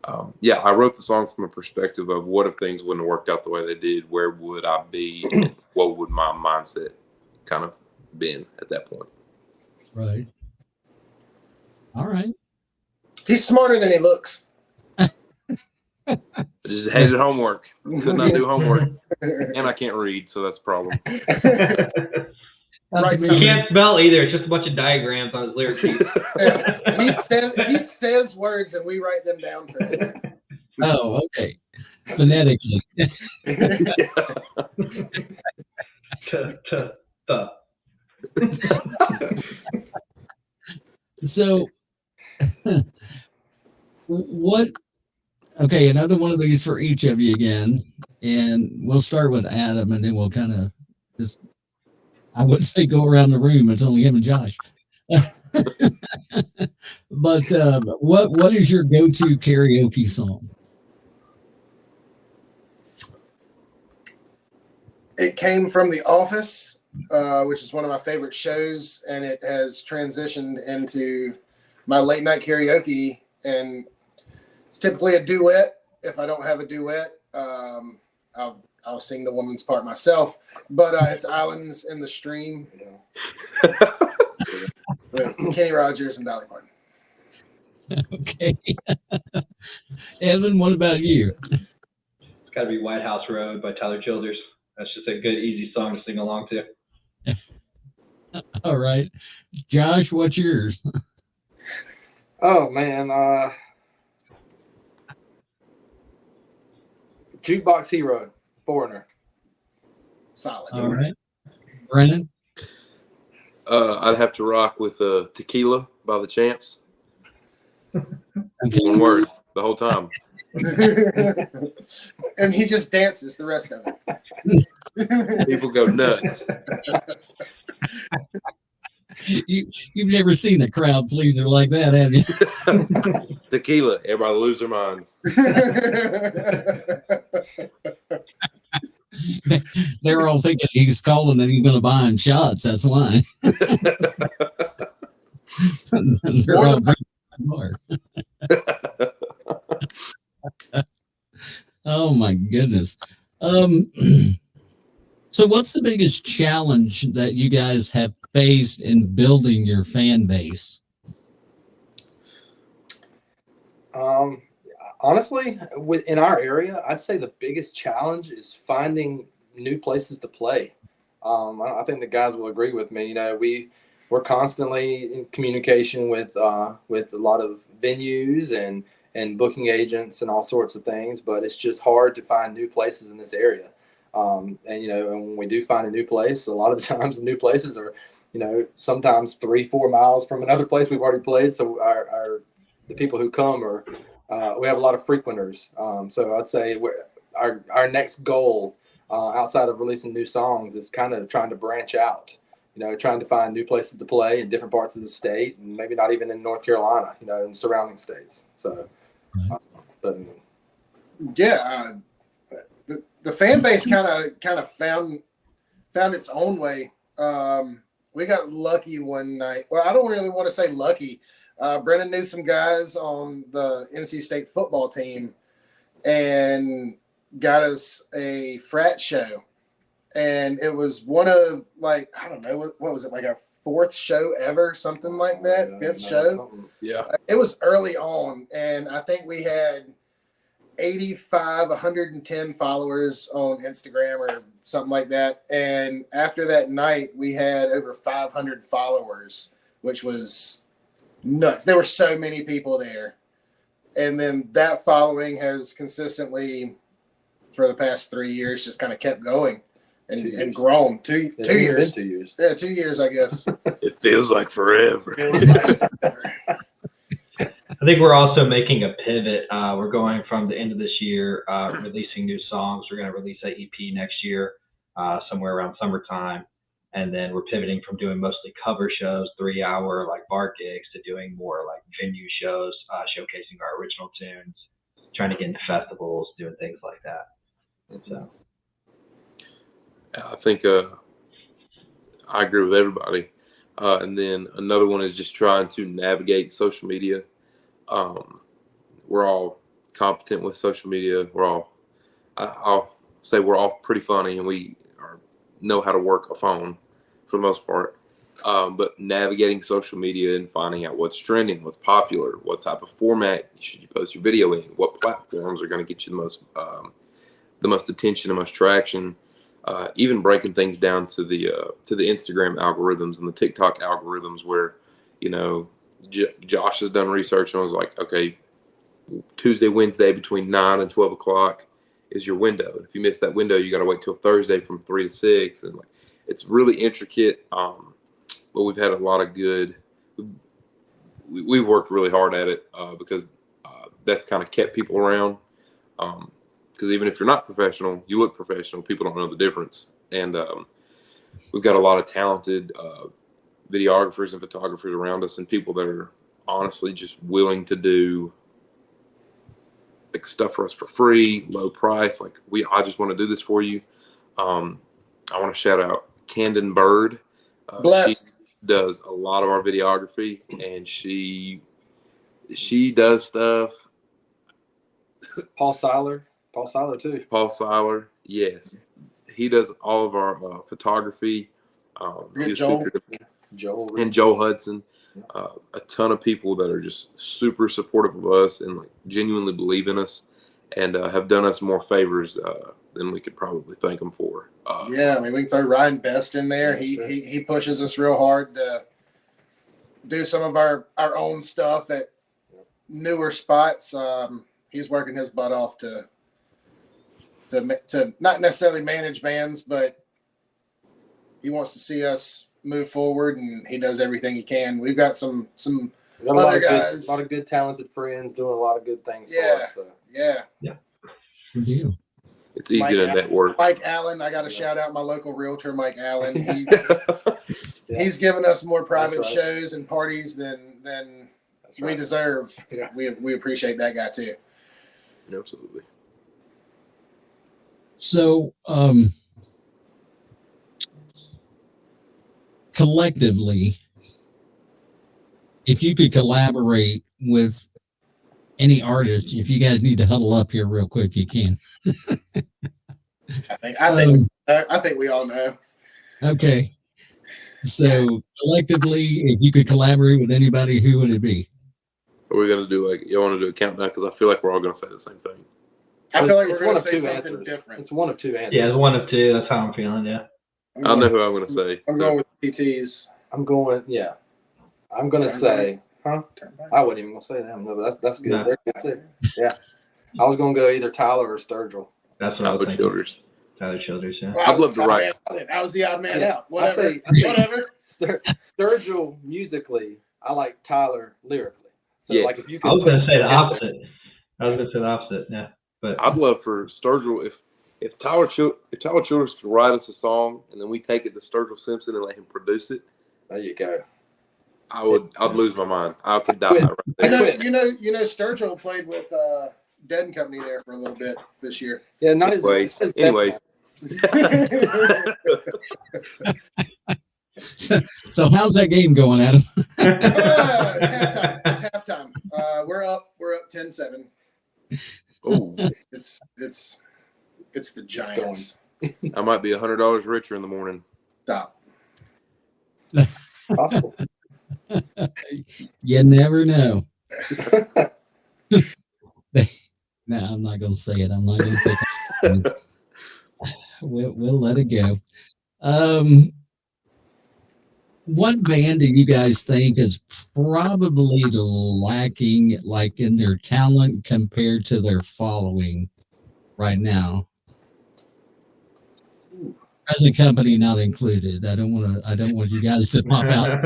F: I wrote the song from a perspective of, what if things wouldn't have worked out the way they did? Where would I be? And what would my mindset kind of been at that point?
C: Right. All right.
E: He's smarter than he looks.
F: I just hated homework. Could not do homework. And I can't read, so that's a problem.
E: Right,
D: He can't spell either. It's just a bunch of diagrams on his lyric sheet.
E: He says words, and we write them down for him.
C: Oh, okay. Phonetically. So, okay, another one of these for each of you again. And we'll start with Adam, and then we'll kind of just, I wouldn't say go around the room. It's only him and Josh. But what is your go-to karaoke song?
E: It came from The Office, which is one of my favorite shows, and it has transitioned into my late night karaoke. And it's typically a duet. If I don't have a duet, I'll sing the woman's part myself. But it's Islands in the Stream with Kenny Rogers and Dolly Parton.
C: Okay. Evan, what about you?
D: It's got to be White House Road by Tyler Childers. That's just a good, easy song to sing along to.
C: All right. Josh, what's yours?
G: Oh, man. Jukebox Hero, Foreigner.
E: Solid.
C: All right. Brennan?
F: I'd have to rock with Tequila by the Champs.
C: Okay.
F: One word the whole time.
E: And he just dances the rest of it.
F: People go nuts.
C: You've never seen a crowd pleaser like that, have you?
F: Tequila, everybody lose their minds.
C: They're all thinking he's calling and he's going to buy him shots. That's why. They're all more. Oh my goodness. So what's the biggest challenge that you guys have faced in building your fan base?
G: Honestly, in our area, I'd say the biggest challenge is finding new places to play. I think the guys will agree with me. We're constantly in communication with a lot of venues and booking agents and all sorts of things, but it's just hard to find new places in this area. And when we do find a new place, a lot of the times the new places are, sometimes 3-4 miles from another place we've already played. So the people who come are, we have a lot of frequenters. So I'd say our next goal outside of releasing new songs is kind of trying to branch out, trying to find new places to play in different parts of the state, and maybe not even in North Carolina, in surrounding states. So,
E: Yeah. The the fan base kind of found its own way. We got lucky one night. Well, I don't really want to say lucky. Brennan knew some guys on the NC State football team and got us a frat show. And it was one of, like, I don't know, what was it, like our 4th show ever, something like that, 5th show.
F: Yeah.
E: It was early on, and I think we had 110 followers on Instagram or something like that. And after that night, we had over 500 followers, which was nuts. There were so many people there. And then that following has consistently, for the past 3 years, just kind of kept going and grown. Two years.
G: 2 years.
E: Yeah, 2 years, I guess.
F: It feels like forever.
D: I think we're also making a pivot. We're going from the end of this year, releasing new songs. We're going to release an EP next year, somewhere around summertime. And then we're pivoting from doing mostly cover shows, 3-hour like bar gigs, to doing more like venue shows, showcasing our original tunes, trying to get into festivals, doing things like that. So
F: I think I agree with everybody. And then another one is just trying to navigate social media. We're all competent with social media. I'll say we're all pretty funny, and we know how to work a phone for the most part. But navigating social media and finding out what's trending, what's popular, what type of format should you post your video in, what platforms are going to get you the most attention, the most traction. Even breaking things down to the Instagram algorithms and the TikTok algorithms, where, you know, Josh has done research and was like, okay, Tuesday, Wednesday between 9 and 12 o'clock is your window. If you miss that window, you got to wait till Thursday from 3 to 6, and like, it's really intricate. But we've had a lot of good. We've worked really hard at it because that's kind of kept people around. Because even if you're not professional, you look professional. People don't know the difference. And we've got a lot of talented videographers and photographers around us, and people that are honestly just willing to do like stuff for us for free, low price. Like, I just want to do this for you. I want to shout out Camden Bird.
E: Blessed.
F: She does a lot of our videography, and she does stuff.
G: Paul Seiler too.
F: Paul Seiler, yes, he does all of our photography. Joel Hudson, a ton of people that are just super supportive of us and like genuinely believe in us, and have done us more favors than we could probably thank them for.
E: Yeah, I mean, we can throw Ryan Best in there. He pushes us real hard to do some of our own stuff at newer spots. He's working his butt off to not necessarily manage bands, but he wants to see us move forward, and he does everything he can. We've got some other guys,
G: a lot of good talented friends doing a lot of good things for us. So.
E: Yeah.
C: Good deal.
F: It's easy to network.
E: Mike Allen, I got to shout out my local realtor, Mike Allen. He's given us more private shows and parties than we deserve.
G: Yeah.
E: We appreciate that guy too.
F: Absolutely.
C: So, collectively, if you could collaborate with any artist, if you guys need to huddle up here real quick, you can.
E: I think we all know.
C: Okay. So collectively, if you could collaborate with anybody, who would it be?
F: Are we going to do you want to do a countdown? Because I feel like we're all going to say the same thing.
E: I feel like
G: it's
E: we're
G: one
E: going
G: of
E: to say
G: two
E: something
G: answers.
E: different.
G: It's one of two answers.
D: yeah, it's one of two. That's how I'm feeling. Yeah.
F: I know who I'm going to say.
E: I'm going with PTs.
G: I'm going to say, I wasn't even going to say them. No, but that's good.
D: No.
G: They're good too. Yeah. I was going to go either Tyler or Sturgill.
D: That's what I was
F: Tyler
D: thinking.
F: Childers.
D: Tyler Childers. Yeah.
E: Well,
F: I'd love to write.
E: I was the odd man out.
G: I say
E: Whatever.
G: Sturgill musically, I like Tyler lyrically. So
F: Yes.
G: like if you could
D: I was going to say the opposite. Yeah. But
F: I'd love for Sturgill if Tyler Childers could write us a song and then we take it to Sturgill Simpson and let him produce it.
G: There you go.
F: I'd lose my mind. I could die right there.
E: You know, Sturgill played with Dead and Company there for a little bit this year.
G: Yeah, not as
F: Anyways,
G: best
F: anyways.
C: So how's that game going, Adam?
E: It's halftime. It's halftime. We're up 10-7.
F: Oh,
E: It's the Giants.
F: I might be $100 richer in the morning.
E: Stop.
G: possible.
C: You never know. No, I'm not going to say it. I'm not going to say it. We'll let it go. What band do you guys think is probably lacking, like in their talent compared to their following right now? Present company not included. I don't want you guys to pop out.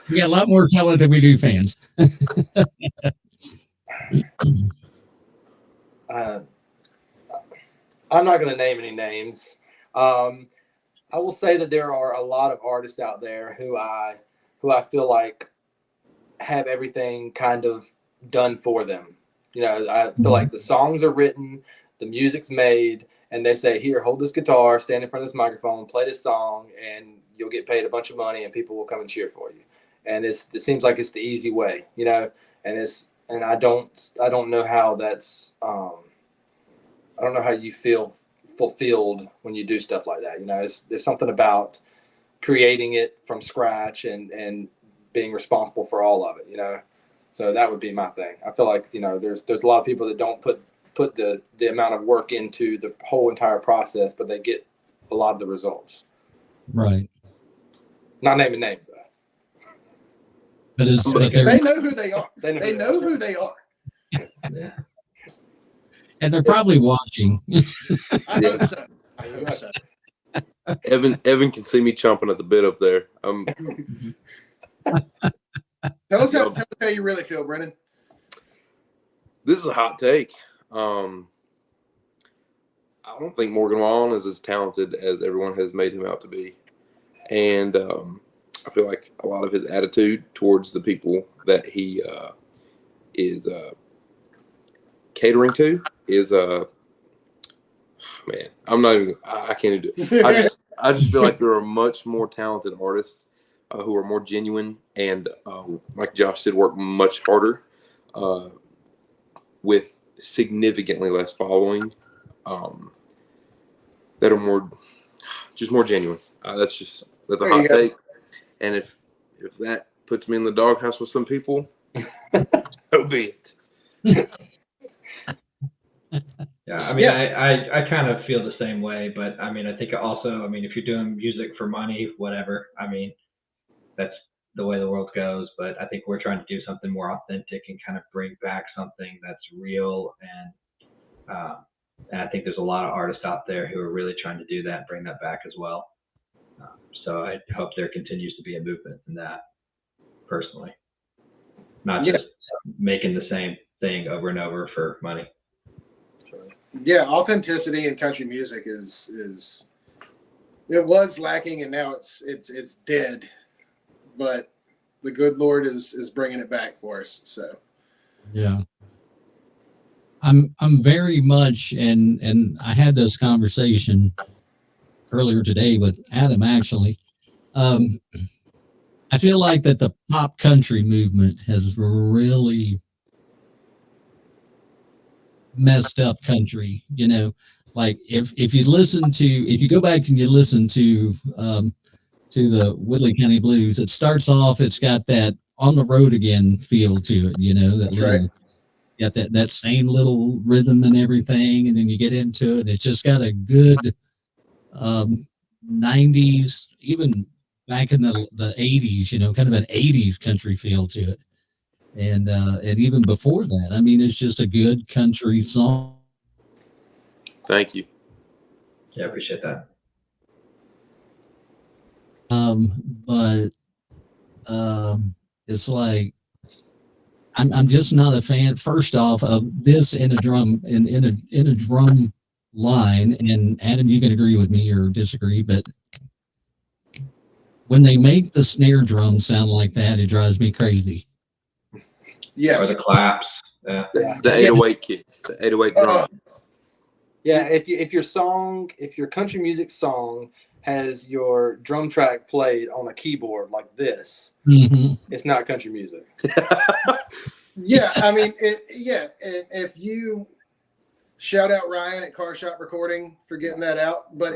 C: We got a lot more talent than we do fans.
G: I'm not going to name any names. I will say that there are a lot of artists out there who I feel like have everything kind of done for them. You know, I feel like the songs are written, the music's made, and they say, here, hold this guitar, stand in front of this microphone, play this song, and you'll get paid a bunch of money and people will come and cheer for you. And it seems like it's the easy way, you know, and I don't know how that's, I don't know how you feel fulfilled when you do stuff like that. You know, there's something about creating it from scratch and being responsible for all of it, you know? So that would be my thing. I feel like, you know, there's a lot of people that don't put the amount of work into the whole entire process, but they get a lot of the results.
C: Right.
G: Not naming names though.
C: But
E: they know who they are. They know who they are.
D: Yeah.
C: And they're probably watching.
E: I hope so. I hope so.
F: Evan can see me chomping at the bit up there.
E: Tell us how you really feel, Brennan.
F: This is a hot take. I don't think Morgan Wallen is as talented as everyone has made him out to be. And I feel like a lot of his attitude towards the people that he is catering to is man, I can't even do it. I just feel like there are much more talented artists who are more genuine and like Josh said, work much harder with significantly less following that are more genuine. That's a hot take. And if that puts me in the doghouse with some people, so be it.
D: Yeah, I mean, I kind of feel the same way, but I mean, I think also, I mean, if you're doing music for money, whatever, I mean, that's the way the world goes. But I think we're trying to do something more authentic and kind of bring back something that's real. And I think there's a lot of artists out there who are really trying to do that and bring that back as well. So I hope there continues to be a movement in that personally, not just making the same thing over and over for money.
E: Yeah, authenticity in country music is it was lacking and now it's dead, but the good Lord is bringing it back for us. So
C: yeah, I'm very much and I had this conversation earlier today with Adam actually. I feel like that the pop country movement has really messed up country, you know, like if you go back and you listen to the Woodley County Blues, it starts off, it's got that on the road again feel to it, you know, that little, got that same little rhythm and everything. And then you get into it, it's just got a good 90s, even back in the 80s, you know, kind of an 80s country feel to it. And even before that, I mean, it's just a good country song.
F: Thank you.
D: Yeah, I appreciate that.
C: But it's like I'm just not a fan. First off, of this in a drum in a drum line. And Adam, you can agree with me or disagree, but when they make the snare drum sound like that, it drives me crazy.
E: Yes.
D: Or the claps. Yeah.
F: The 808 kids, the 808 drum kids.
G: Yeah, if your country music song has your drum track played on a keyboard like this, it's not country music.
E: Yeah, I mean, if you shout out Ryan at Car Shop Recording for getting that out, but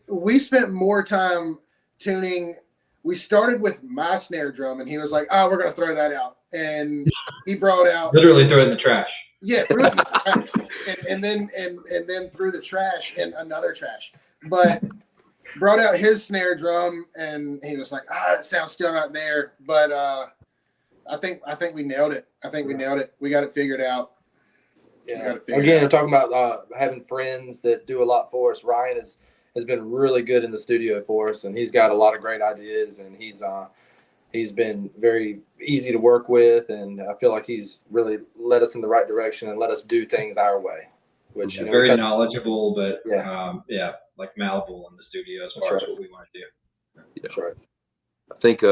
E: we spent more time tuning. We started with my snare drum, and he was like, "Oh, we're gonna throw that out," and he brought out
D: literally throw it in the trash.
E: Yeah, threw it in the trash. and then threw the trash in another trash, but brought out his snare drum, and he was like, "It sounds still not there," but I think we nailed it. We got it figured out.
G: Yeah. Again, we're talking about having friends that do a lot for us. Ryan has been really good in the studio for us, and he's got a lot of great ideas, and he's been very easy to work with, and I feel like he's really led us in the right direction and let us do things our way. Which
D: very knowledgeable, but like malleable in the studio as far as what we want to do.
G: That's right.
F: I think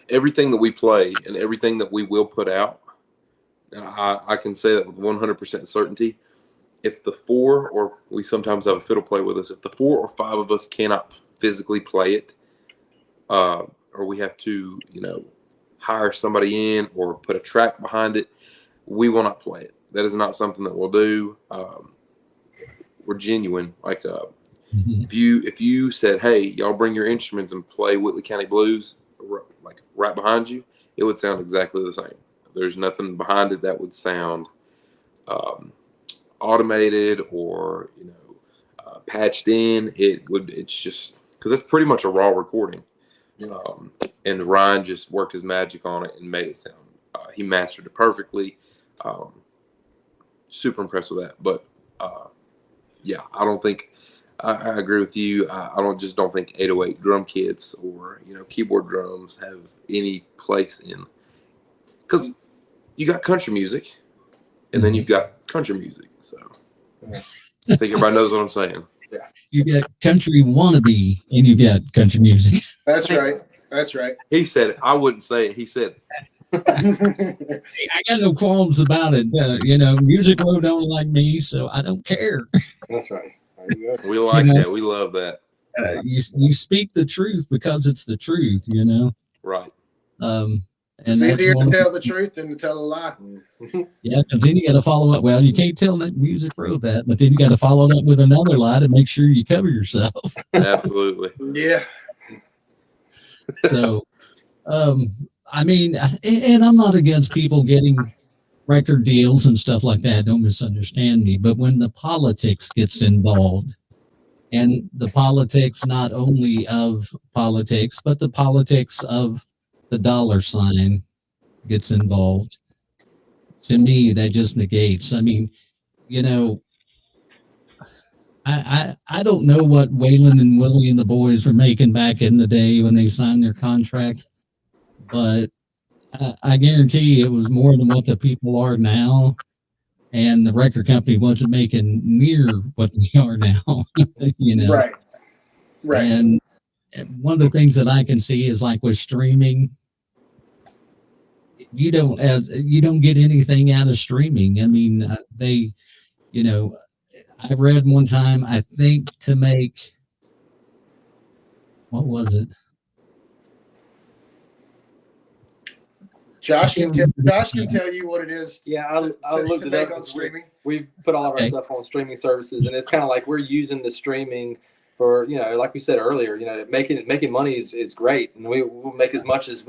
F: everything that we play and everything that we will put out, and I can say that with 100% certainty, if the four, or we sometimes have a fiddle play with us, if the 4 or 5 of us cannot physically play it, or we have to, hire somebody in or put a track behind it, we will not play it. That is not something that we'll do. We're genuine. Like if you said, "Hey, y'all bring your instruments and play Whitley County Blues," like right behind you, it would sound exactly the same. There's nothing behind it that would sound automated or patched in. It's just because it's pretty much a raw recording. And Ryan just worked his magic on it and made it sound. He mastered it perfectly. Super impressed with that. But I don't think I agree with you. I don't think 808 drum kits or keyboard drums have any place in, because you got country music and then you've got country music. So I think everybody knows what I'm saying.
C: Yeah. You got country wannabe and you got country music.
E: That's right.
F: He said it. I wouldn't say it. He said
C: it. I got no qualms about it. Music Row don't like me, so I don't care.
G: That's right.
F: We like that. We love that.
C: You speak the truth because it's the truth,
F: Right.
C: And
E: it's easier to tell the truth than to tell a lie.
C: Yeah, because then you got to follow up. Well, you can't tell that Music Row that, but then you got to follow it up with another lie to make sure you cover yourself.
F: Absolutely.
E: Yeah.
C: So, I mean, and I'm not against people getting record deals and stuff like that. Don't misunderstand me. But when the politics gets involved, and the politics not only of politics, but the politics of the dollar sign gets involved, to me, that just negates. I mean, I don't know what Waylon and Willie and the boys were making back in the day when they signed their contracts, but I guarantee it was more than what the people are now, and the record company wasn't making near what they are now.
E: Right.
C: And one of the things that I can see is like with streaming, you don't get anything out of streaming. I mean, I read one time, I think to make, what was it?
E: Josh can tell you what it is.
G: I looked it up on streaming. We've put all of our stuff on streaming services, and it's kind of like we're using the streaming for, like we said earlier, making money is great, and we'll make as much as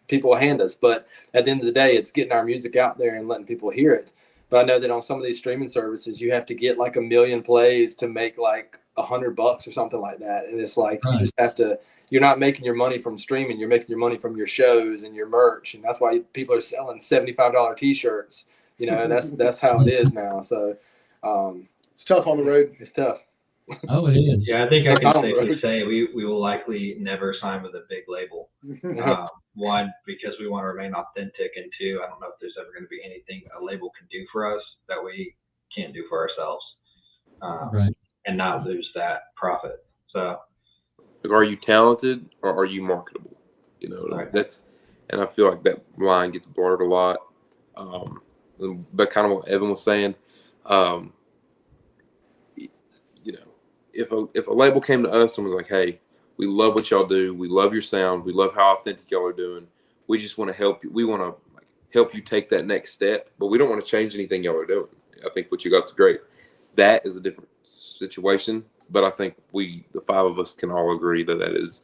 G: people will hand us. But at the end of the day, it's getting our music out there and letting people hear it. But I know that on some of these streaming services, you have to get like 1 million plays to make like $100 or something like that. And it's like, you just have to, you're not making your money from streaming. You're making your money from your shows and your merch. And that's why people are selling $75 t-shirts. That's how it is now. So
E: it's tough on the road.
G: It's tough.
C: Oh, it is.
D: Yeah, I think I can safely say we will likely never sign with a big label. One, because we want to remain authentic, and two, I don't know if there's ever going to be anything a label can do for us that we can't do for ourselves, and not lose that profit. So,
F: are you talented or are you marketable?
D: Right.
F: And I feel like that line gets blurred a lot. But kind of what Evan was saying, you know, if a label came to us and was like, hey, we love what y'all do, we love your sound, we love how authentic y'all are doing, we just want to help you, we want to like help you take that next step, but we don't want to change anything y'all are doing. I think what you got's great. That is a different situation, but I think the five of us can all agree that that is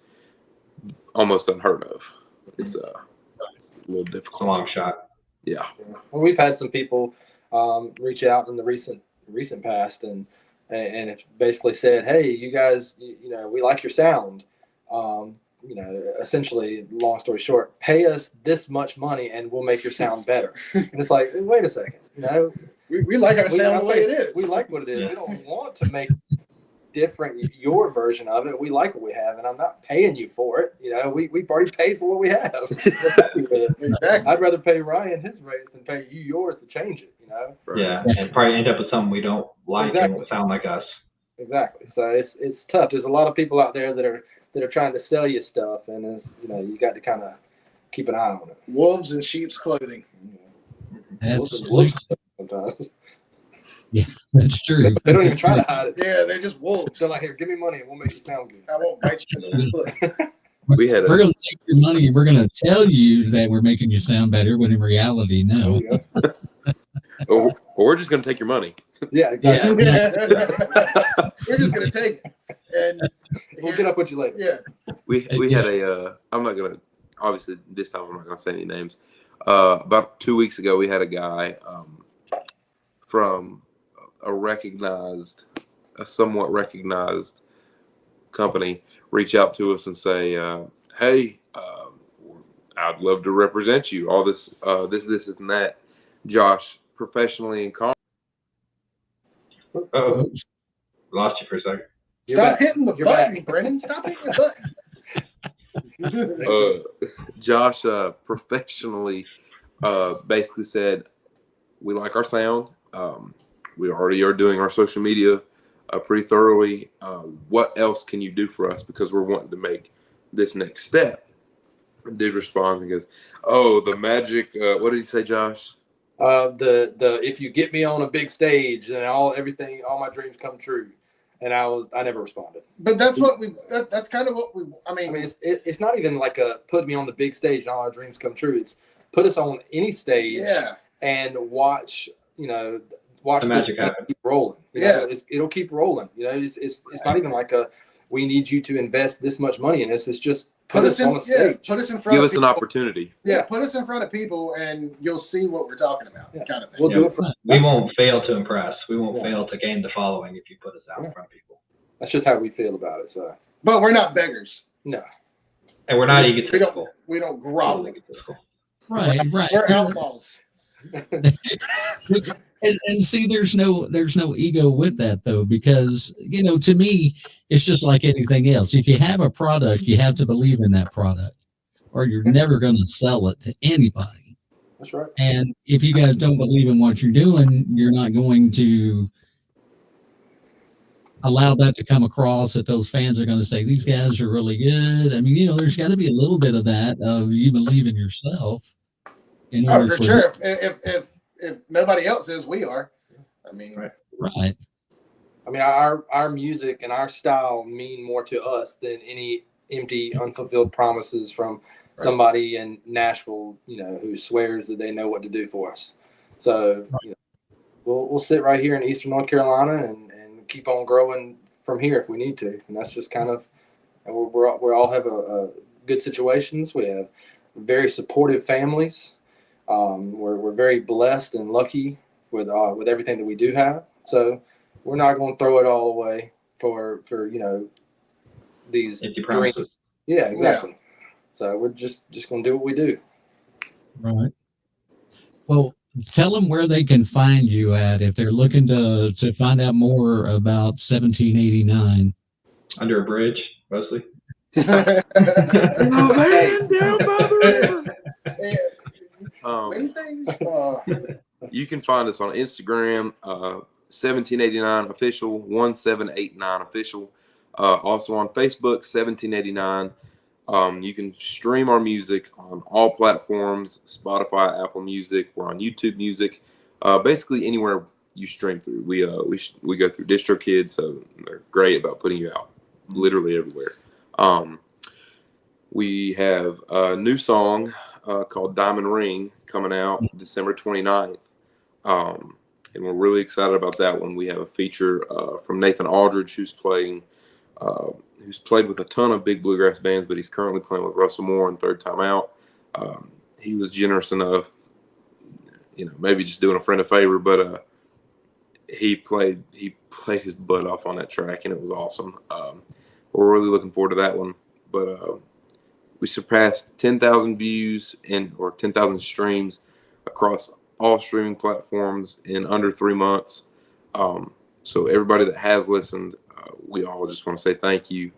F: almost unheard of. It's a little difficult.
D: It's a long shot.
F: Yeah.
G: Well, we've had some people reach out in the recent past and it's basically said, hey, you guys, you know, we like your sound. You know, essentially, long story short, pay us this much money and we'll make your sound better. And it's like, wait a second, you know,
E: we like our sound the way it is.
G: We like what it is. We don't want to make different your version of it. We like what we have, and I'm not paying you for it. You know, we've already paid for what we have. Exactly. I'd rather pay Ryan his raise than pay you yours to change it. You know.
D: Yeah, and probably end up with something we don't like and will sound like us.
G: Exactly. So it's tough. There's a lot of people out there that are trying to sell you stuff, and you know, you got to kind of keep an eye on it.
E: Wolves in sheep's clothing.
C: Absolutely.
G: Sometimes.
C: Yeah, that's true.
G: They don't even try to hide it.
E: Yeah, they're just wolves.
G: They're like, here, give me money and we'll make you sound good.
E: I won't bite you in the foot.
C: We're going to take your money and we're going to tell you that we're making you sound better, when in reality, no.
F: Or we're just going to take your money.
G: Yeah, exactly.
E: Yeah. We're just going to take it. And
G: we'll get up with you later.
E: Yeah.
F: We had I'm not going to, obviously this time I'm not going to say any names. About 2 weeks ago, we had a guy from a somewhat recognized company reach out to us and say, hey, I'd love to represent you. All this, this and that. Josh, professionally and calm.
D: Oh, lost you for a second.
E: Stop hitting the button, Brennan. Stop hitting the button.
F: Josh professionally basically said, we like our sound. We already are doing our social media pretty thoroughly. What else can you do for us? Because we're wanting to make this next step. And dude responds and goes, oh, the magic. What did he say, Josh?
G: The if you get me on a big stage, then all my dreams come true. And I never responded.
E: But that's what that's kind of what I mean,
G: it's not even like put me on the big stage and all our dreams come true. It's put us on any stage and watch the magic happen. Keep rolling. You know, it'll keep rolling. You know, it's not even like we need you to invest this much money in this. It's just put us on a stage.
E: Put us in front
F: Give
E: of
F: us
E: people.
F: An opportunity.
E: Yeah, put us in front of people and you'll see what we're talking about, kind of thing.
G: We'll do it
D: we won't fail to impress. We won't fail to gain the following if you put us out in front of people.
G: That's just how we feel about it. So,
E: but we're not beggars.
G: No.
D: And we're not egotistical.
E: We don't grovel.
C: Right.
E: We're outlaws.
C: And see, there's no ego with that though, because you know, to me, it's just like anything else. If you have a product, you have to believe in that product, or you're never going to sell it to anybody.
G: That's right.
C: And if you guys don't believe in what you're doing, you're not going to allow that to come across that those fans are going to say these guys are really good. I mean, you know, there's got to be a little bit of that of you believe in yourself.
E: For sure. If nobody else is, we are. I mean,
C: right.
G: I mean, our music and our style mean more to us than any empty, unfulfilled promises from somebody in Nashville, you know, who swears that they know what to do for us. So, you know, we'll sit right here in Eastern North Carolina and keep on growing from here if we need to. And that's just kind of, we all have a good situations. We have very supportive families. We're very blessed and lucky with everything that we do have. So we're not going to throw it all away for you know, these dreams. Yeah, exactly. Yeah. So we're just going to do what we do.
C: Right. Well, tell them where they can find you at if they're looking to find out more about 1789.
D: Under a bridge, mostly.
H: Down by the river.
E: Wednesday.
F: You can find us on Instagram, 1789 official, 1789 official. Also on Facebook, 1789. You can stream our music on all platforms: Spotify, Apple Music. We're on YouTube Music. Basically anywhere you stream through. We go through DistroKid, so they're great about putting you out literally everywhere. We have a new song called Diamond Ring coming out December 29th. And we're really excited about that one. We have a feature from Nathan Aldridge, who's played with a ton of big bluegrass bands, but he's currently playing with Russell Moore and Third Time Out. He was generous enough, maybe just doing a friend a favor, but he played his butt off on that track, and it was awesome. We're really looking forward to that one. But we surpassed 10,000 views or 10,000 streams across all streaming platforms in under 3 months. So everybody that has listened, we all just want to say thank you.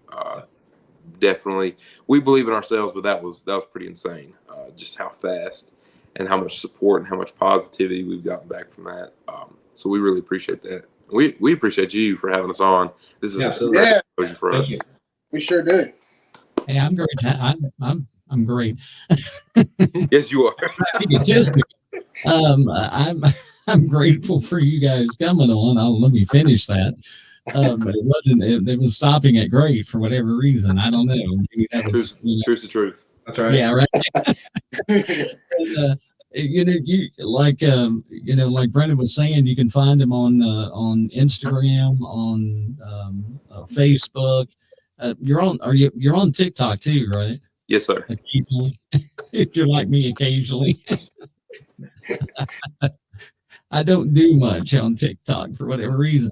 F: Definitely, we believe in ourselves, but that was pretty insane. Just how fast and how much support and how much positivity we've gotten back from that. So we really appreciate that. We appreciate you for having us on. This is a great exposure for us.
E: We sure do.
C: Hey, I'm great. I'm great.
F: Yes, you are.
C: I'm grateful for you guys coming on. Let me finish that. It was stopping at great for whatever reason. I don't know.
F: Truth's the truth.
D: That's right.
C: Yeah, right. And, like Brendan was saying, you can find him on Instagram, on Facebook. You're on TikTok too, right?
F: Yes, sir.
C: Occasionally, if you're like me, occasionally. I don't do much on TikTok for whatever reason.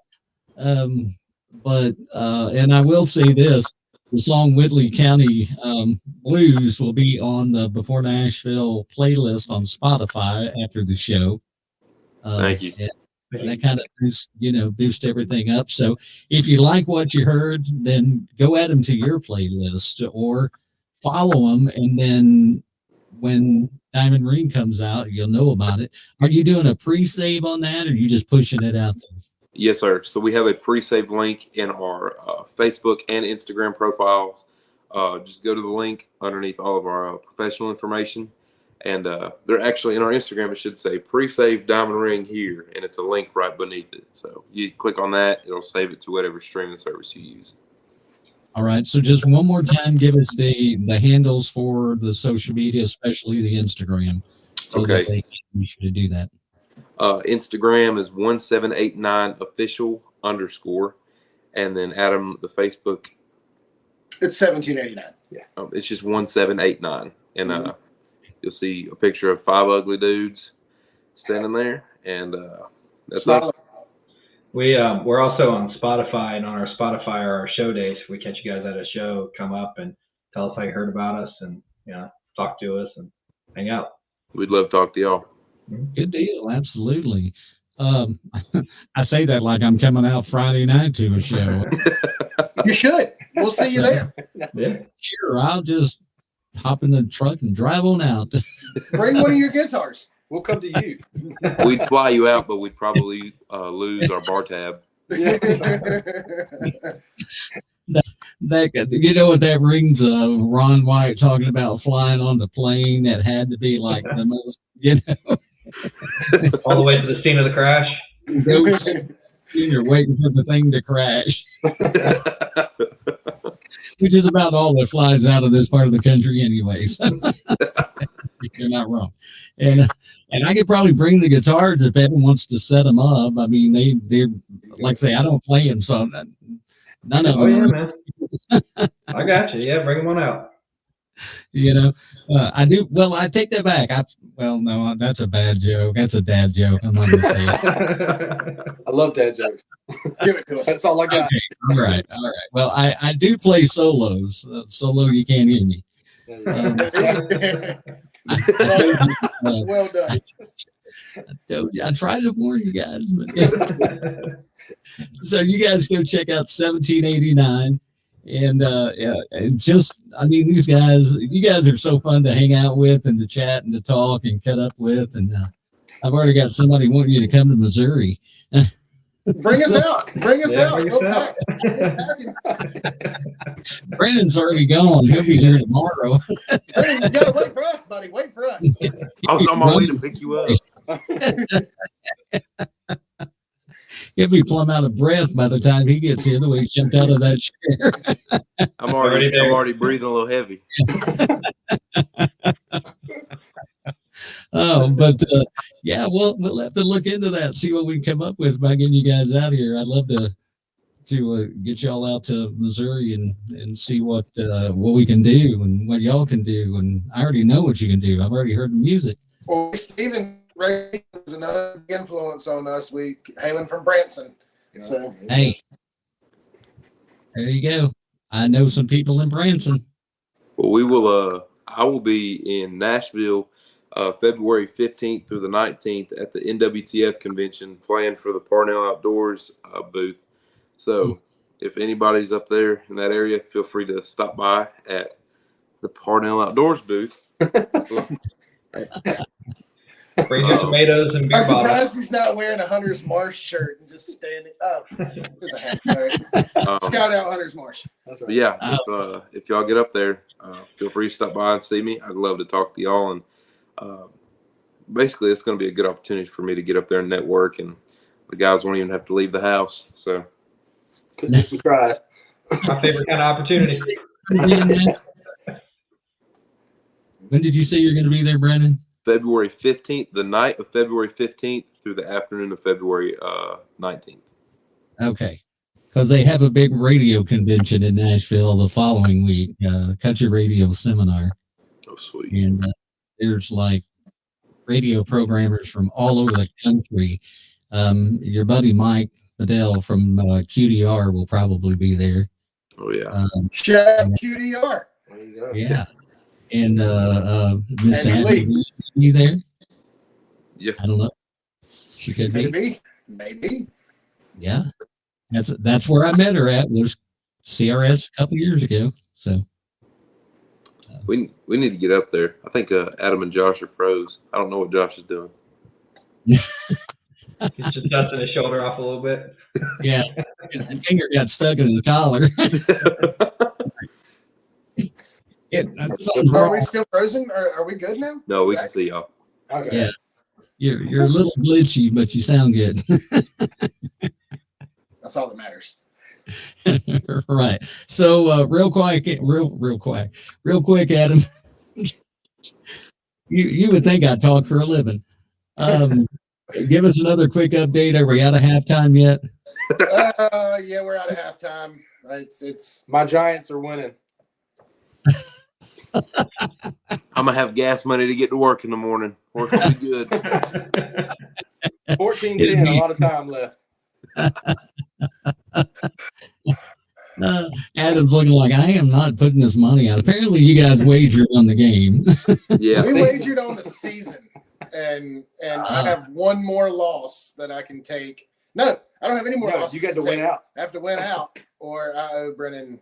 C: But I will say this: the song Whitley County Blues will be on the b4Nashville playlist on Spotify after the show.
F: Thank you.
C: And that kind of boost everything up. So if you like what you heard, then go add them to your playlist or follow them. And then when Diamond Ring comes out, you'll know about it. Are you doing a pre-save on that, or are you just pushing it out there?
F: Yes, sir. So we have a pre-save link in our Facebook and Instagram profiles. Just go to the link underneath all of our professional information. And they're actually in our Instagram, it should say pre-save Diamond Ring here, and it's a link right beneath it. So you click on that, it'll save it to whatever streaming service you use.
C: All right. So just one more time, give us the handles for the social media, especially the Instagram. So
F: Okay.
C: that they can be sure to do that.
F: Instagram is 1789official_, and then Adam, the Facebook,
E: It's 1789.
F: yeah, it's just 1789, and you'll see a picture of 5 ugly dudes standing there, and that's
E: Smile.
F: us.
D: We're also on Spotify, and on our Spotify are our show days. If we catch you guys at a show, come up and tell us how you heard about us, and talk to us and hang out.
F: We'd love to talk to y'all.
C: Good deal. Absolutely. I say that like I'm coming out Friday night to a show.
E: You should. We'll see you there.
D: Yeah.
C: Sure. I'll just hop in the truck and drive on out.
E: Bring one of your guitars.
G: We'll come to you.
F: We'd fly you out, but we'd probably lose our bar tab.
C: You know what that rings Ron White talking about flying on the plane that had to be like the most,
D: All the way to the scene of the crash.
C: You're waiting for the thing to crash, which is about all that flies out of this part of the country anyway. So you're not wrong. And I could probably bring the guitars if Evan wants to set them up. I mean, they're like I say, I don't play them, so none of them.
D: Oh yeah, man. I got you. Yeah, bring them on out.
C: I do. Well, I take that back. No, that's a bad joke. That's a dad joke. I'm not gonna say it.
G: I love dad jokes.
E: Give it to us.
G: That's all I got.
C: Okay, all right. Well, I do play solos. Solo, you can't hear me.
E: Well done.
C: I told you. I tried to warn you guys. But so you guys go check out 1789. And just, I mean, you guys are so fun to hang out with and to chat and to talk and cut up with. And I've already got somebody wanting you to come to Missouri.
E: Bring us out. Bring us out.
D: Bring
E: Go
D: us
E: pack.
C: Brandon's already gone. He'll be here tomorrow.
E: Brandon, you gotta wait for us, buddy. Wait for us.
F: I was on my way to pick you up.
C: He'll be plumb out of breath by the time he gets here, the way he jumped out of that chair.
F: I'm already breathing a little heavy.
C: Oh, but yeah, we'll have to look into that, see what we can come up with by getting you guys out here. I'd love to get y'all out to Missouri and see what we can do and what y'all can do. And I already know what you can do. I've already heard the music.
E: Well, Stephen Ray is another big influence on us. We hailing from Branson. So
C: Hey, there you go. I know some people in Branson.
F: Well, we will. I will be in Nashville February 15th through the 19th at the NWTF convention, playing for the Parnell Outdoors booth. So if anybody's up there in that area, feel free to stop by at the Parnell Outdoors booth.
D: Bring your tomatoes and beer
E: I'm
D: bottles.
E: surprised he's not wearing a Hunter's Marsh shirt and just standing up. There's a hat. All right. Shout out Hunter's Marsh.
G: That's
F: But
G: right.
F: yeah, if y'all get up there, feel free to stop by and see me. I'd love to talk to y'all. And basically, it's going to be a good opportunity for me to get up there and network. And the guys won't even have to leave the house. So
G: Could we try it?
D: My favorite kind of opportunity.
C: When did you say you're going to be there, Brandon?
F: February 15th, the night of February 15th through the afternoon of February 19th.
C: Okay. Because they have a big radio convention in Nashville the following week, country radio seminar.
F: Oh, sweet.
C: And there's like radio programmers from all over the country. Your buddy Mike Bedell from QDR will probably be there.
F: Oh, yeah.
E: Shout out QDR.
G: There you go.
C: Yeah. And Miss
E: Andy
C: Sandy,
E: Lee.
C: you there?
F: Yeah.
C: I don't know. She could be.
E: Maybe.
C: Yeah. That's where I met her at, was CRS a couple years ago. So
F: We need to get up there. I think Adam and Josh are froze. I don't know what Josh is doing.
D: He's just dusting his shoulder off a little bit.
C: yeah, his finger got stuck in the collar.
E: Are we still frozen? Are we good now?
F: No, we can see y'all.
E: Okay.
C: Yeah. You're a little glitchy, but you sound good.
E: That's all that matters.
C: Right. So real quick, Adam. you would think I talk for a living. Give us another quick update. Are we out of halftime yet?
E: Yeah, we're out of halftime. It's
G: My Giants are winning.
F: I'm going to have gas money to get to work in the morning. Work will be good.
G: 14-10, a lot of time left.
C: Adam's looking like, I am not putting this money out. Apparently you guys wagered on the game.
F: Yeah.
E: we wagered on the season, and I have one more loss that I can take. No, I don't have any more
G: No,
E: losses.
G: you got to
E: take.
G: win out.
E: I have to win out, or I owe Brennan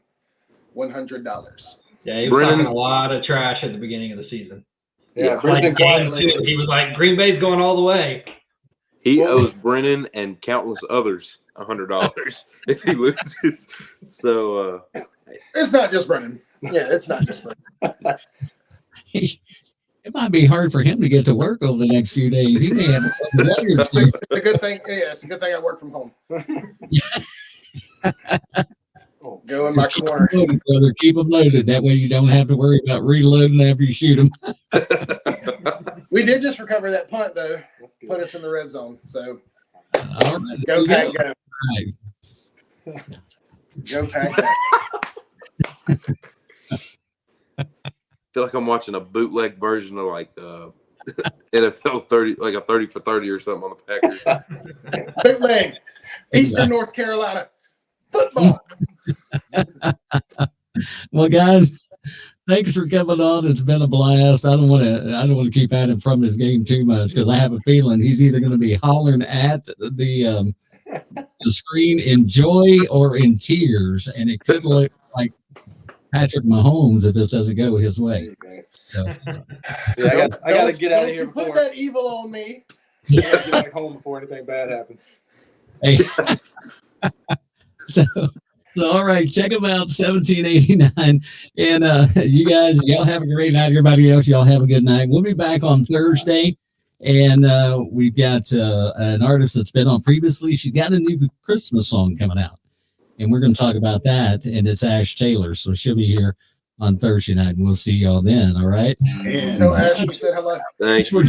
E: $100.
D: Yeah, he was
F: Brennan-
D: talking a lot of trash at the beginning of the season.
G: Yeah,
F: Yeah.
G: Brennan's been
D: Like game
G: quiet
D: 2,
G: lately.
D: he was like, Green Bay's going all the way.
F: He
G: Well-
F: owes Brennan and countless others $100 if he loses. So,
E: It's not just Brennan. Yeah, it's not just Brennan.
C: It might be hard for him to get to work over the next few days. He may have a day or two.
E: It's a good thing. Yeah, it's a good thing I work from home. Go in my
C: Just keep 'em
E: corner.
C: loaded, brother. Keep them loaded. That way you don't have to worry about reloading after you shoot them.
E: We did just recover that punt, though.
G: That's good.
E: Put us in the red zone. So
C: All right.
E: go,
C: there
E: Pack,
C: you
E: go.
C: Right.
E: Go, Pack, go.
F: I feel like I'm watching a bootleg version of like NFL 30, like a 30 for 30 or something on the Packers.
E: Bootleg. Eastern North Carolina. Football.
C: Well, guys, thanks for coming on. It's been a blast. I don't want to keep Adam from his game too much because I have a feeling he's either going to be hollering at the screen in joy or in tears, and it could look like Patrick Mahomes if this doesn't go his way. So,
G: Yeah, I got to get out of here
E: Don't you put
G: before
E: that evil on me.
G: I get back home before anything bad happens.
C: Hey, so all right, check them out, 1789. And you guys, y'all have a great night. Everybody else, y'all have a good night. We'll be back on Thursday. And we've got an artist that's been on previously. She's got a new Christmas song coming out. And we're going to talk about that. And it's Ash Taylor. So she'll be here on Thursday night. And we'll see y'all then. All right.
A: And
E: So Ash, we said hello.
F: Thanks for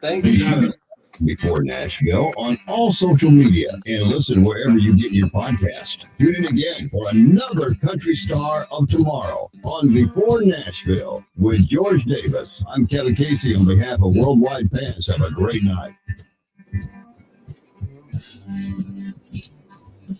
G: Thank you.
A: Before Nashville on all social media and listen wherever you get your podcast. Tune in again for another country star of tomorrow on Before Nashville with George Davis. I'm Kevin Casey on behalf of Worldwide Fans. Have a great night.